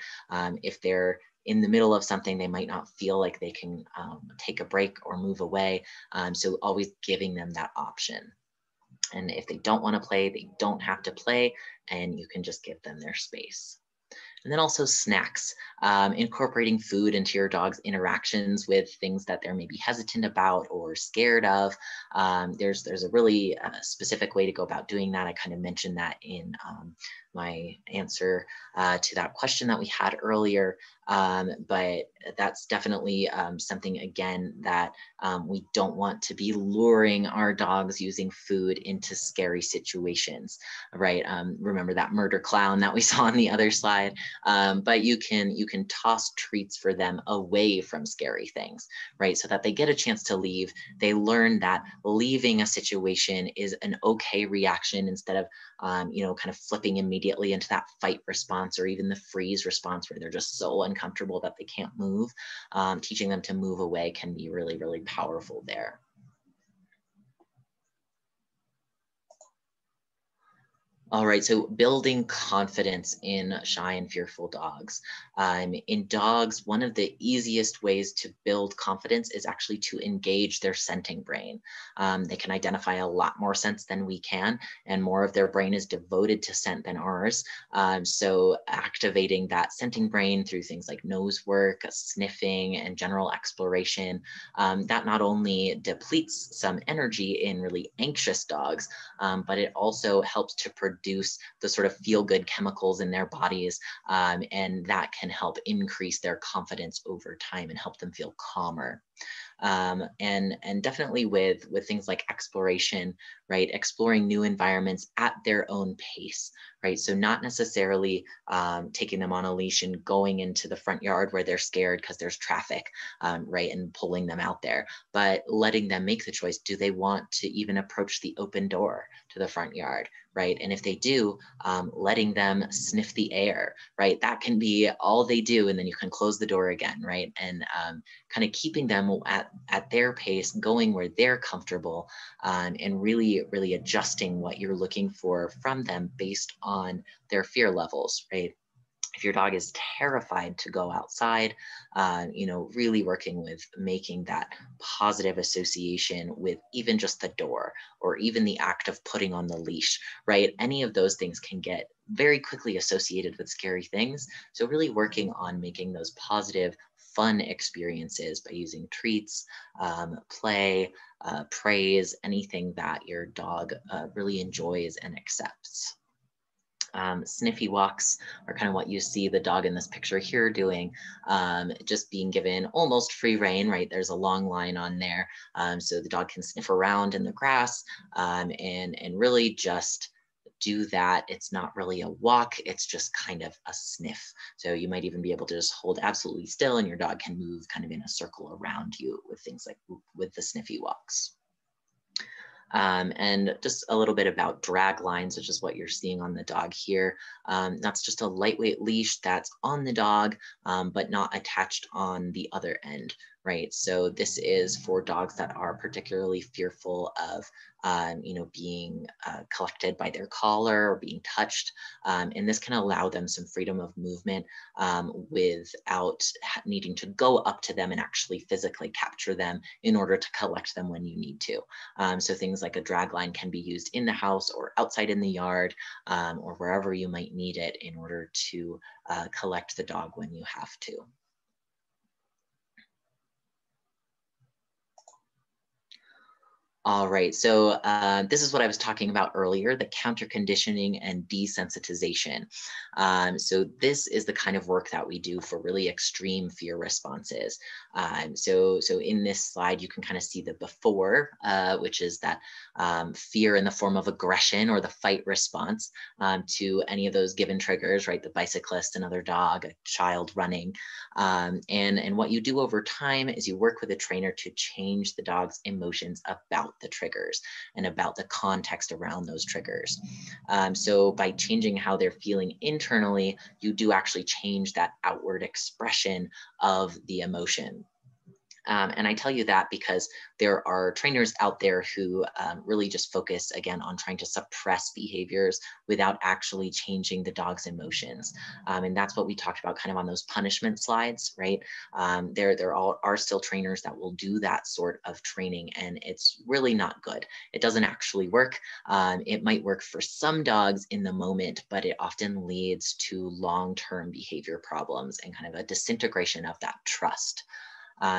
If they're in the middle of something, they might not feel like they can take a break or move away. So always giving them that option. And if they don't want to play, they don't have to play, and you can just give them their space. And then also snacks, incorporating food into your dog's interactions with things that they're maybe hesitant about or scared of. There's a really specific way to go about doing that. I kind of mentioned that in my answer to that question that we had earlier. But that's definitely something, again, that we don't want to be luring our dogs using food into scary situations, right? Remember that murder clown that we saw on the other slide? But you can toss treats for them away from scary things, right? So that they get a chance to leave. They learn that leaving a situation is an okay reaction instead of, kind of flipping immediately into that fight response or even the freeze response where they're just so uncomfortable that they can't move. Teaching them to move away can be really, really powerful there. All right, so building confidence in shy and fearful dogs. In dogs, one of the easiest ways to build confidence is actually to engage their scenting brain. They can identify a lot more scents than we can, and more of their brain is devoted to scent than ours. So activating that scenting brain through things like nose work, sniffing, and general exploration, that not only depletes some energy in really anxious dogs, but it also helps to produce the sort of feel-good chemicals in their bodies, and that can help increase their confidence over time and help them feel calmer. And definitely with things like exploration, right? Exploring new environments at their own pace, right? So not necessarily taking them on a leash and going into the front yard where they're scared because there's traffic, right? And pulling them out there, but letting them make the choice. Do they want to even approach the open door to the front yard, right? And if they do, letting them sniff the air, right? That can be all they do, and then you can close the door again, right? And kind of keeping them at their pace, going where they're comfortable, and really, really adjusting what you're looking for from them based on their fear levels, right? If your dog is terrified to go outside, really working with making that positive association with even just the door or even the act of putting on the leash, right? Any of those things can get very quickly associated with scary things. So really working on making those positive, fun experiences by using treats, play, praise, anything that your dog really enjoys and accepts. Sniffy walks are kind of what you see the dog in this picture here doing, just being given almost free rein, right? There's a long line on there. So the dog can sniff around in the grass, and really just do that. It's not really a walk, it's just kind of a sniff. So you might even be able to just hold absolutely still and your dog can move kind of in a circle around you with things like with the sniffy walks. And just a little bit about drag lines, which is what you're seeing on the dog here. That's just a lightweight leash that's on the dog, but not attached on the other end, right? So this is for dogs that are particularly fearful of, being collected by their collar or being touched. And this can allow them some freedom of movement without needing to go up to them and actually physically capture them in order to collect them when you need to. So things like a drag line can be used in the house or outside in the yard, or wherever you might need it in order to collect the dog when you have to. All right, so this is what I was talking about earlier, the counter conditioning and desensitization. So this is the kind of work that we do for really extreme fear responses. So in this slide, you can kind of see the before, which is that fear in the form of aggression or the fight response to any of those given triggers, right? The bicyclist, another dog, a child running. And what you do over time is you work with a trainer to change the dog's emotions about the triggers and about the context around those triggers. So by changing how they're feeling internally, you do actually change that outward expression of the emotion. And I tell you that because there are trainers out there who really just focus, again, on trying to suppress behaviors without actually changing the dog's emotions. And that's what we talked about kind of on those punishment slides, right? There are still trainers that will do that sort of training, and it's really not good. It doesn't actually work. It might work for some dogs in the moment, but it often leads to long-term behavior problems and kind of a disintegration of that trust.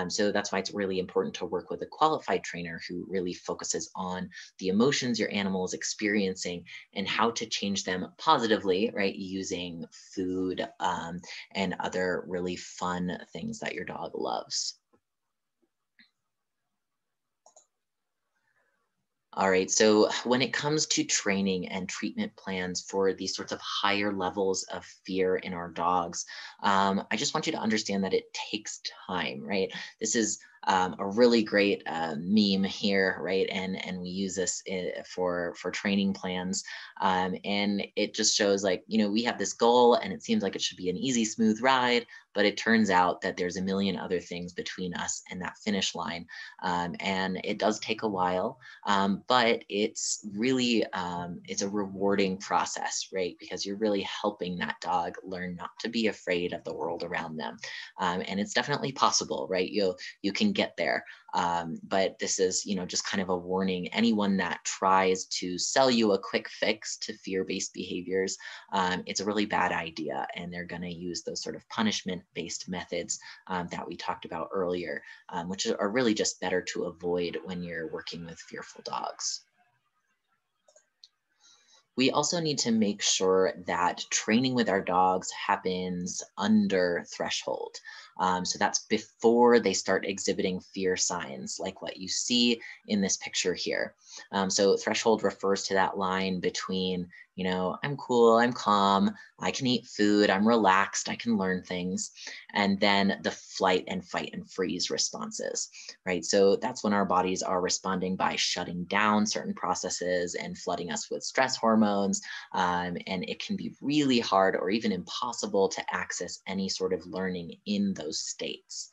So that's why it's really important to work with a qualified trainer who really focuses on the emotions your animal is experiencing and how to change them positively, right? Using food and other really fun things that your dog loves. All right, so when it comes to training and treatment plans for these sorts of higher levels of fear in our dogs, I just want you to understand that it takes time, right? This is a really great meme here, right? And we use this for training plans. And it just shows like, you know, we have this goal and it seems like it should be an easy, smooth ride, but it turns out that there's a million other things between us and that finish line. And it does take a while. But it's really, it's a rewarding process, right? Because you're really helping that dog learn not to be afraid of the world around them. And it's definitely possible, right? You can get there. But this is, you know, just kind of a warning. Anyone that tries to sell you a quick fix to fear-based behaviors, it's a really bad idea. And they're going to use those sort of punishment-based methods that we talked about earlier, which are really just better to avoid when you're working with fearful dogs. We also need to make sure that training with our dogs happens under threshold. So that's before they start exhibiting fear signs like what you see in this picture here. So threshold refers to that line between, you know, I'm cool, I'm calm, I can eat food, I'm relaxed, I can learn things, and then the flight and fight and freeze responses, right? So that's when our bodies are responding by shutting down certain processes and flooding us with stress hormones. And it can be really hard or even impossible to access any sort of learning in those states.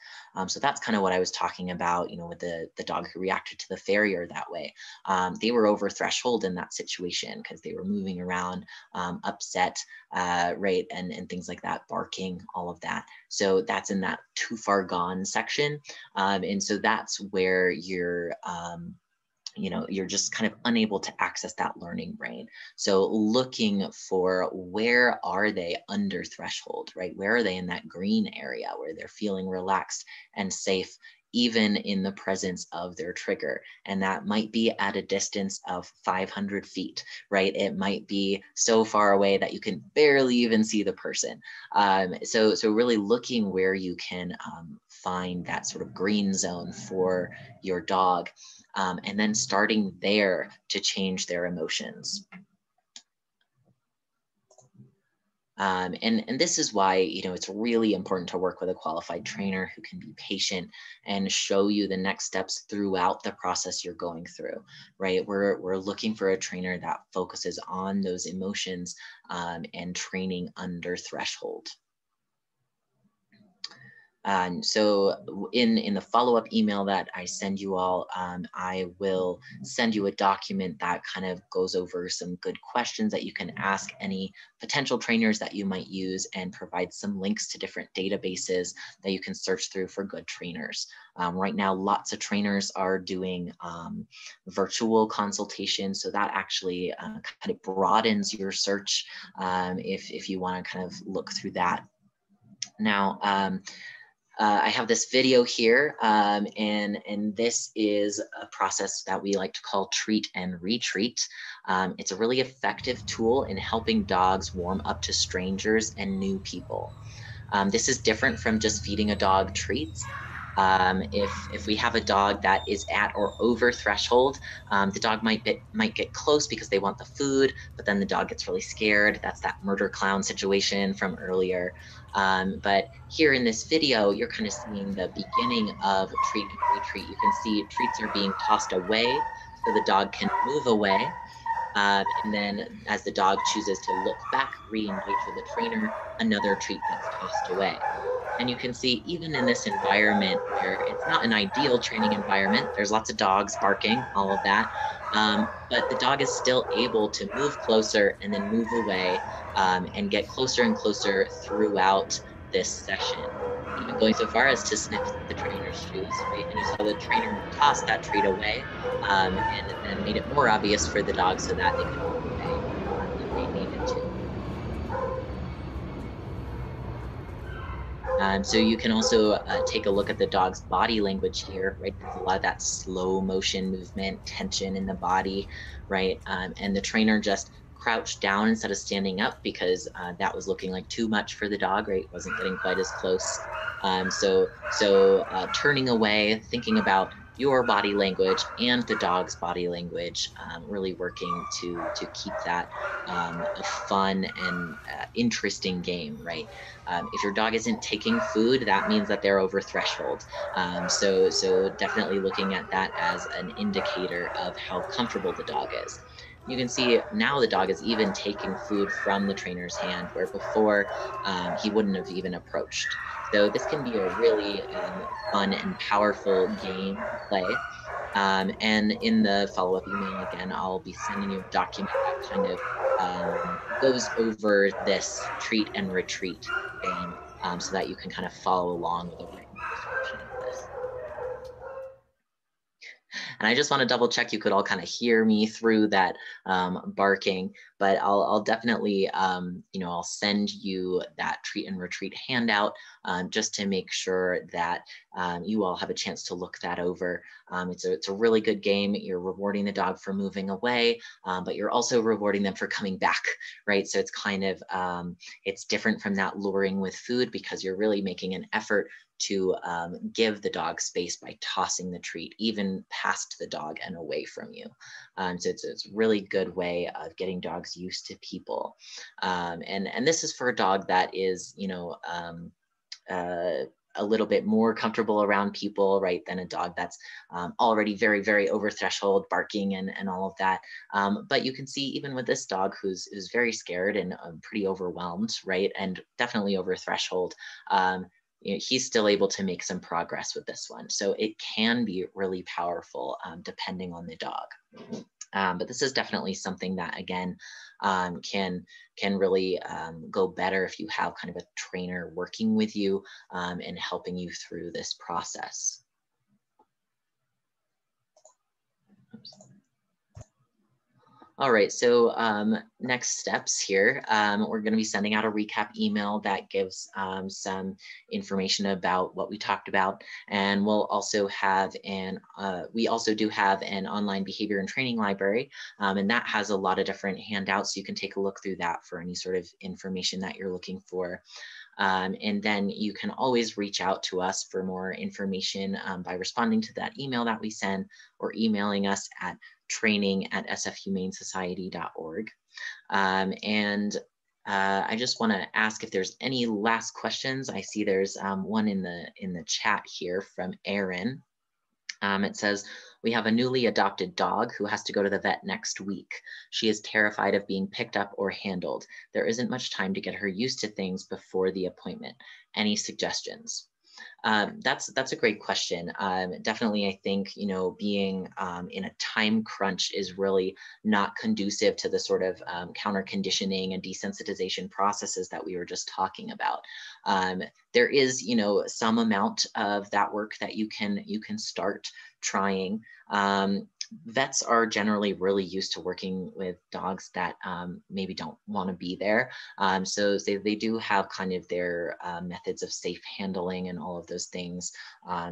So that's kind of what I was talking about, you know, with the dog who reacted to the farrier that way. They were over threshold in that situation because they were moving around, upset, right, and things like that, barking, all of that. So that's in that too far gone section. And so that's where you're, you know, you're just kind of unable to access that learning brain. So looking for where are they under threshold, right? Where are they in that green area where they're feeling relaxed and safe, even in the presence of their trigger. And that might be at a distance of 500 feet, right? It might be so far away that you can barely even see the person. So really looking where you can find that sort of green zone for your dog, and then starting there to change their emotions. And this is why, you know, it's really important to work with a qualified trainer who can be patient and show you the next steps throughout the process you're going through, right? We're looking for a trainer that focuses on those emotions and training under threshold. So in the follow-up email that I send you all, I will send you a document that kind of goes over some good questions that you can ask any potential trainers that you might use and provide some links to different databases that you can search through for good trainers. Right now, lots of trainers are doing virtual consultations, so that actually kind of broadens your search if you want to kind of look through that. Now, I have this video here, and this is a process that we like to call treat and retreat. It's a really effective tool in helping dogs warm up to strangers and new people. This is different from just feeding a dog treats. If we have a dog that is at or over threshold, the dog might get close because they want the food, but then the dog gets really scared. That's that murder clown situation from earlier. But here in this video, you're kind of seeing the beginning of treat and retreat. You can see treats are being tossed away so the dog can move away. And then as the dog chooses to look back, re-engage with the trainer, another treat gets tossed away. And you can see even in this environment where it's not an ideal training environment, there's lots of dogs barking, all of that, but the dog is still able to move closer and then move away, and get closer and closer throughout this session, even going so far as to sniff the trainer's shoes, right? And you saw the trainer toss that treat away, and then made it more obvious for the dog so that they could move away if they needed to. So you can also take a look at the dog's body language here, right? There's a lot of that slow motion movement, tension in the body, right? And the trainer just crouched down instead of standing up because that was looking like too much for the dog, right? Wasn't getting quite as close. So turning away, thinking about your body language and the dog's body language, really working to keep that a fun and interesting game, right? If your dog isn't taking food, that means that they're over threshold. So definitely looking at that as an indicator of how comfortable the dog is. You can see now the dog is even taking food from the trainer's hand, where before he wouldn't have even approached. So this can be a really fun and powerful game to play. And in the follow-up email, again, I'll be sending you a document that kind of goes over this treat and retreat game, so that you can kind of follow along with a written description of this. And I just want to double check you could all kind of hear me through that barking, but I'll definitely, I'll send you that treat and retreat handout just to make sure that you all have a chance to look that over. It's a really good game. You're rewarding the dog for moving away, but you're also rewarding them for coming back, right? So it's kind of, it's different from that luring with food because you're really making an effort to give the dog space by tossing the treat even past the dog and away from you. So it's a really good way of getting dogs used to people. And this is for a dog that is, a little bit more comfortable around people, right, than a dog that's already very, very over threshold, barking and all of that. But you can see even with this dog who's very scared and pretty overwhelmed, right, and definitely over threshold, he's still able to make some progress with this one. So it can be really powerful depending on the dog. But this is definitely something that, again, can really go better if you have kind of a trainer working with you and helping you through this process. Oops. All right, so next steps here, we're going to be sending out a recap email that gives some information about what we talked about, and we'll also have we also do have an online behavior and training library, and that has a lot of different handouts. So you can take a look through that for any sort of information that you're looking for. And then you can always reach out to us for more information by responding to that email that we send or emailing us at training@sfhumanesociety.org. And I just want to ask if there's any last questions. I see there's one in the chat here from Erin. It says, we have a newly adopted dog who has to go to the vet next week. She is terrified of being picked up or handled. There isn't much time to get her used to things before the appointment. Any suggestions? That's a great question. Definitely, I think, being in a time crunch is really not conducive to the sort of counter conditioning and desensitization processes that we were just talking about. There is, some amount of that work that you can start trying. vets are generally really used to working with dogs that maybe don't want to be there. So they do have kind of their methods of safe handling and all of those things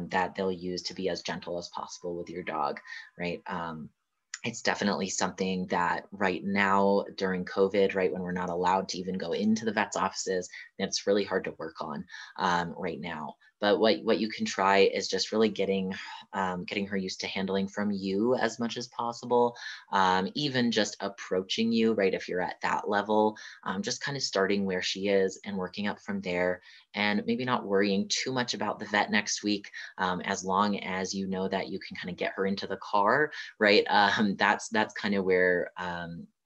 that they'll use to be as gentle as possible with your dog, right? It's definitely something that right now during COVID, right, when we're not allowed to even go into the vet's offices, that's really hard to work on right now. But what you can try is just really getting her used to handling from you as much as possible, even just approaching you, right? If you're at that level, just kind of starting where she is and working up from there, and maybe not worrying too much about the vet next week, as long as you know that you can kind of get her into the car, right? That's kind of where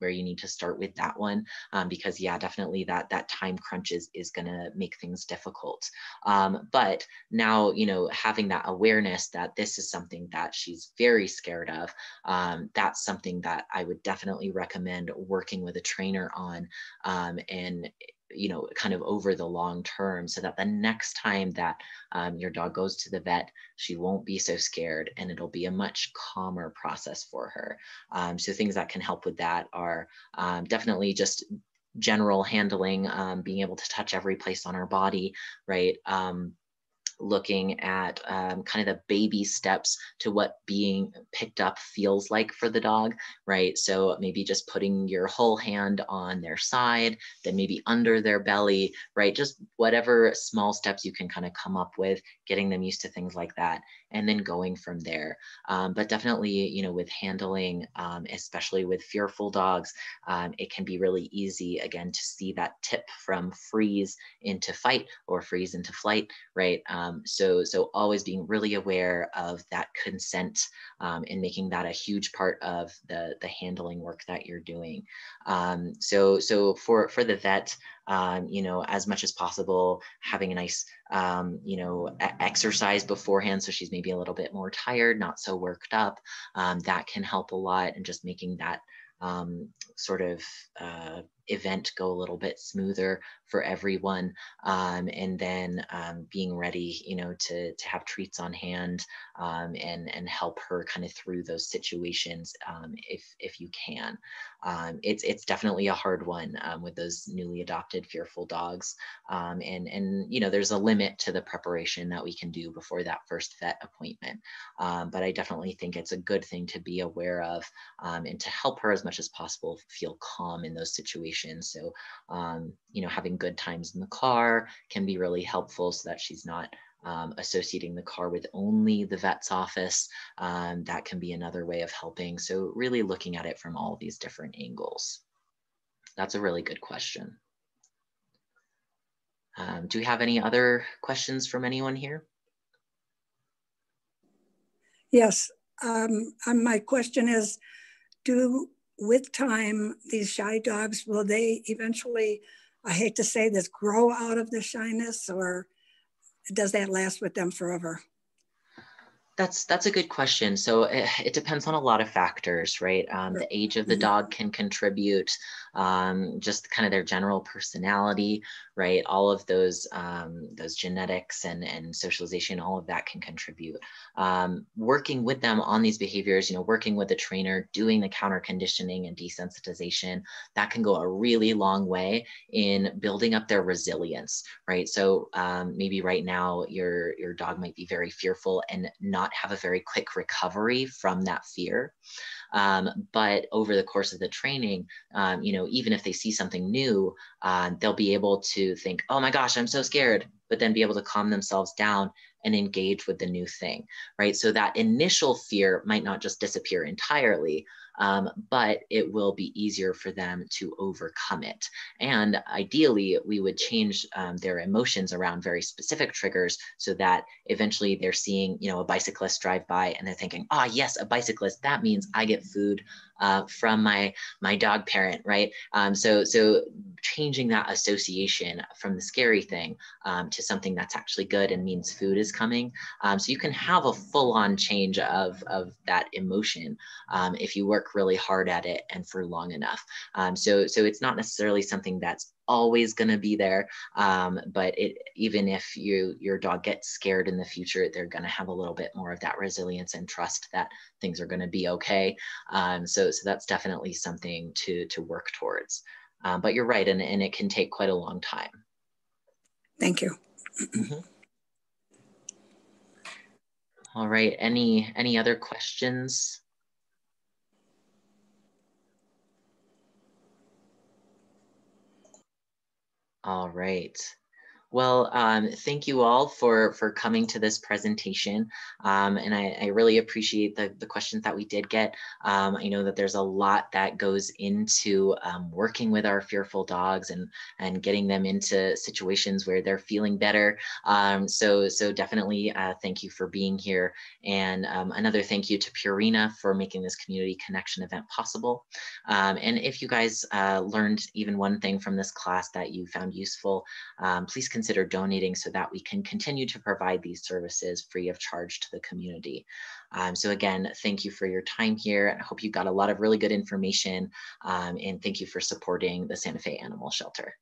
you need to start with that one, because yeah, definitely that time crunch is going to make things difficult. But now, you know, having that awareness that this is something that she's very scared of, that's something that I would definitely recommend working with a trainer on, and you know, kind of over the long term, so that the next time that your dog goes to the vet, she won't be so scared, and it'll be a much calmer process for her. So things that can help with that are definitely just general handling, being able to touch every place on her body, right? Looking at kind of the baby steps to what being picked up feels like for the dog, right? So maybe just putting your whole hand on their side, then maybe under their belly, right? Just whatever small steps you can kind of come up with, getting them used to things like that, and then going from there. But definitely, you know, with handling, especially with fearful dogs, it can be really easy, again, to see that tip from freeze into fight or freeze into flight, right? So always being really aware of that consent, and making that a huge part of the handling work that you're doing. So for the vet, you know, as much as possible, having a nice, you know, exercise beforehand, so she's maybe a little bit more tired, not so worked up. That can help a lot, and just making that sort of event go a little bit smoother for everyone, and then being ready, you know, to have treats on hand, and help her kind of through those situations, if you can. It's definitely a hard one with those newly adopted fearful dogs, and you know, there's a limit to the preparation that we can do before that first vet appointment, but I definitely think it's a good thing to be aware of, and to help her as much as possible feel calm in those situations. So you know, having good times in the car can be really helpful, so that she's not associating the car with only the vet's office. That can be another way of helping. So really looking at it from all these different angles. That's a really good question. Do we have any other questions from anyone here? Yes. My question is, with time, these shy dogs, will they eventually, I hate to say this, grow out of the shyness, or does that last with them forever? That's a good question. So it depends on a lot of factors, right? The age of the dog can contribute, just kind of their general personality, right? All of those genetics and socialization, all of that can contribute. Working with them on these behaviors, you know, working with the trainer, doing the counter conditioning and desensitization, that can go a really long way in building up their resilience, right? So maybe right now your dog might be very fearful and not have a very quick recovery from that fear. But over the course of the training, you know, even if they see something new, they'll be able to think, oh my gosh, I'm so scared, but then be able to calm themselves down and engage with the new thing, right? So that initial fear might not just disappear entirely, but it will be easier for them to overcome it. And ideally, we would change their emotions around very specific triggers, so that eventually they're seeing, you know, a bicyclist drive by and they're thinking, ah, yes, a bicyclist, that means I get food from my dog parent, right? So changing that association from the scary thing to something that's actually good and means food is coming. So you can have a full-on change of that emotion if you work work really hard at it and for long enough. So it's not necessarily something that's always going to be there, but even if your dog gets scared in the future, they're going to have a little bit more of that resilience and trust that things are going to be okay. So that's definitely something to work towards. But you're right, and it can take quite a long time. Thank you. Mm-hmm. All right, any other questions? All right. Well, thank you all for coming to this presentation. And I really appreciate the questions that we did get. I know that there's a lot that goes into working with our fearful dogs and getting them into situations where they're feeling better. So definitely thank you for being here. And another thank you to Purina for making this community connection event possible. And if you guys learned even one thing from this class that you found useful, please consider donating so that we can continue to provide these services free of charge to the community. So again, thank you for your time here. I hope you got a lot of really good information, and thank you for supporting the Santa Fe Animal Shelter.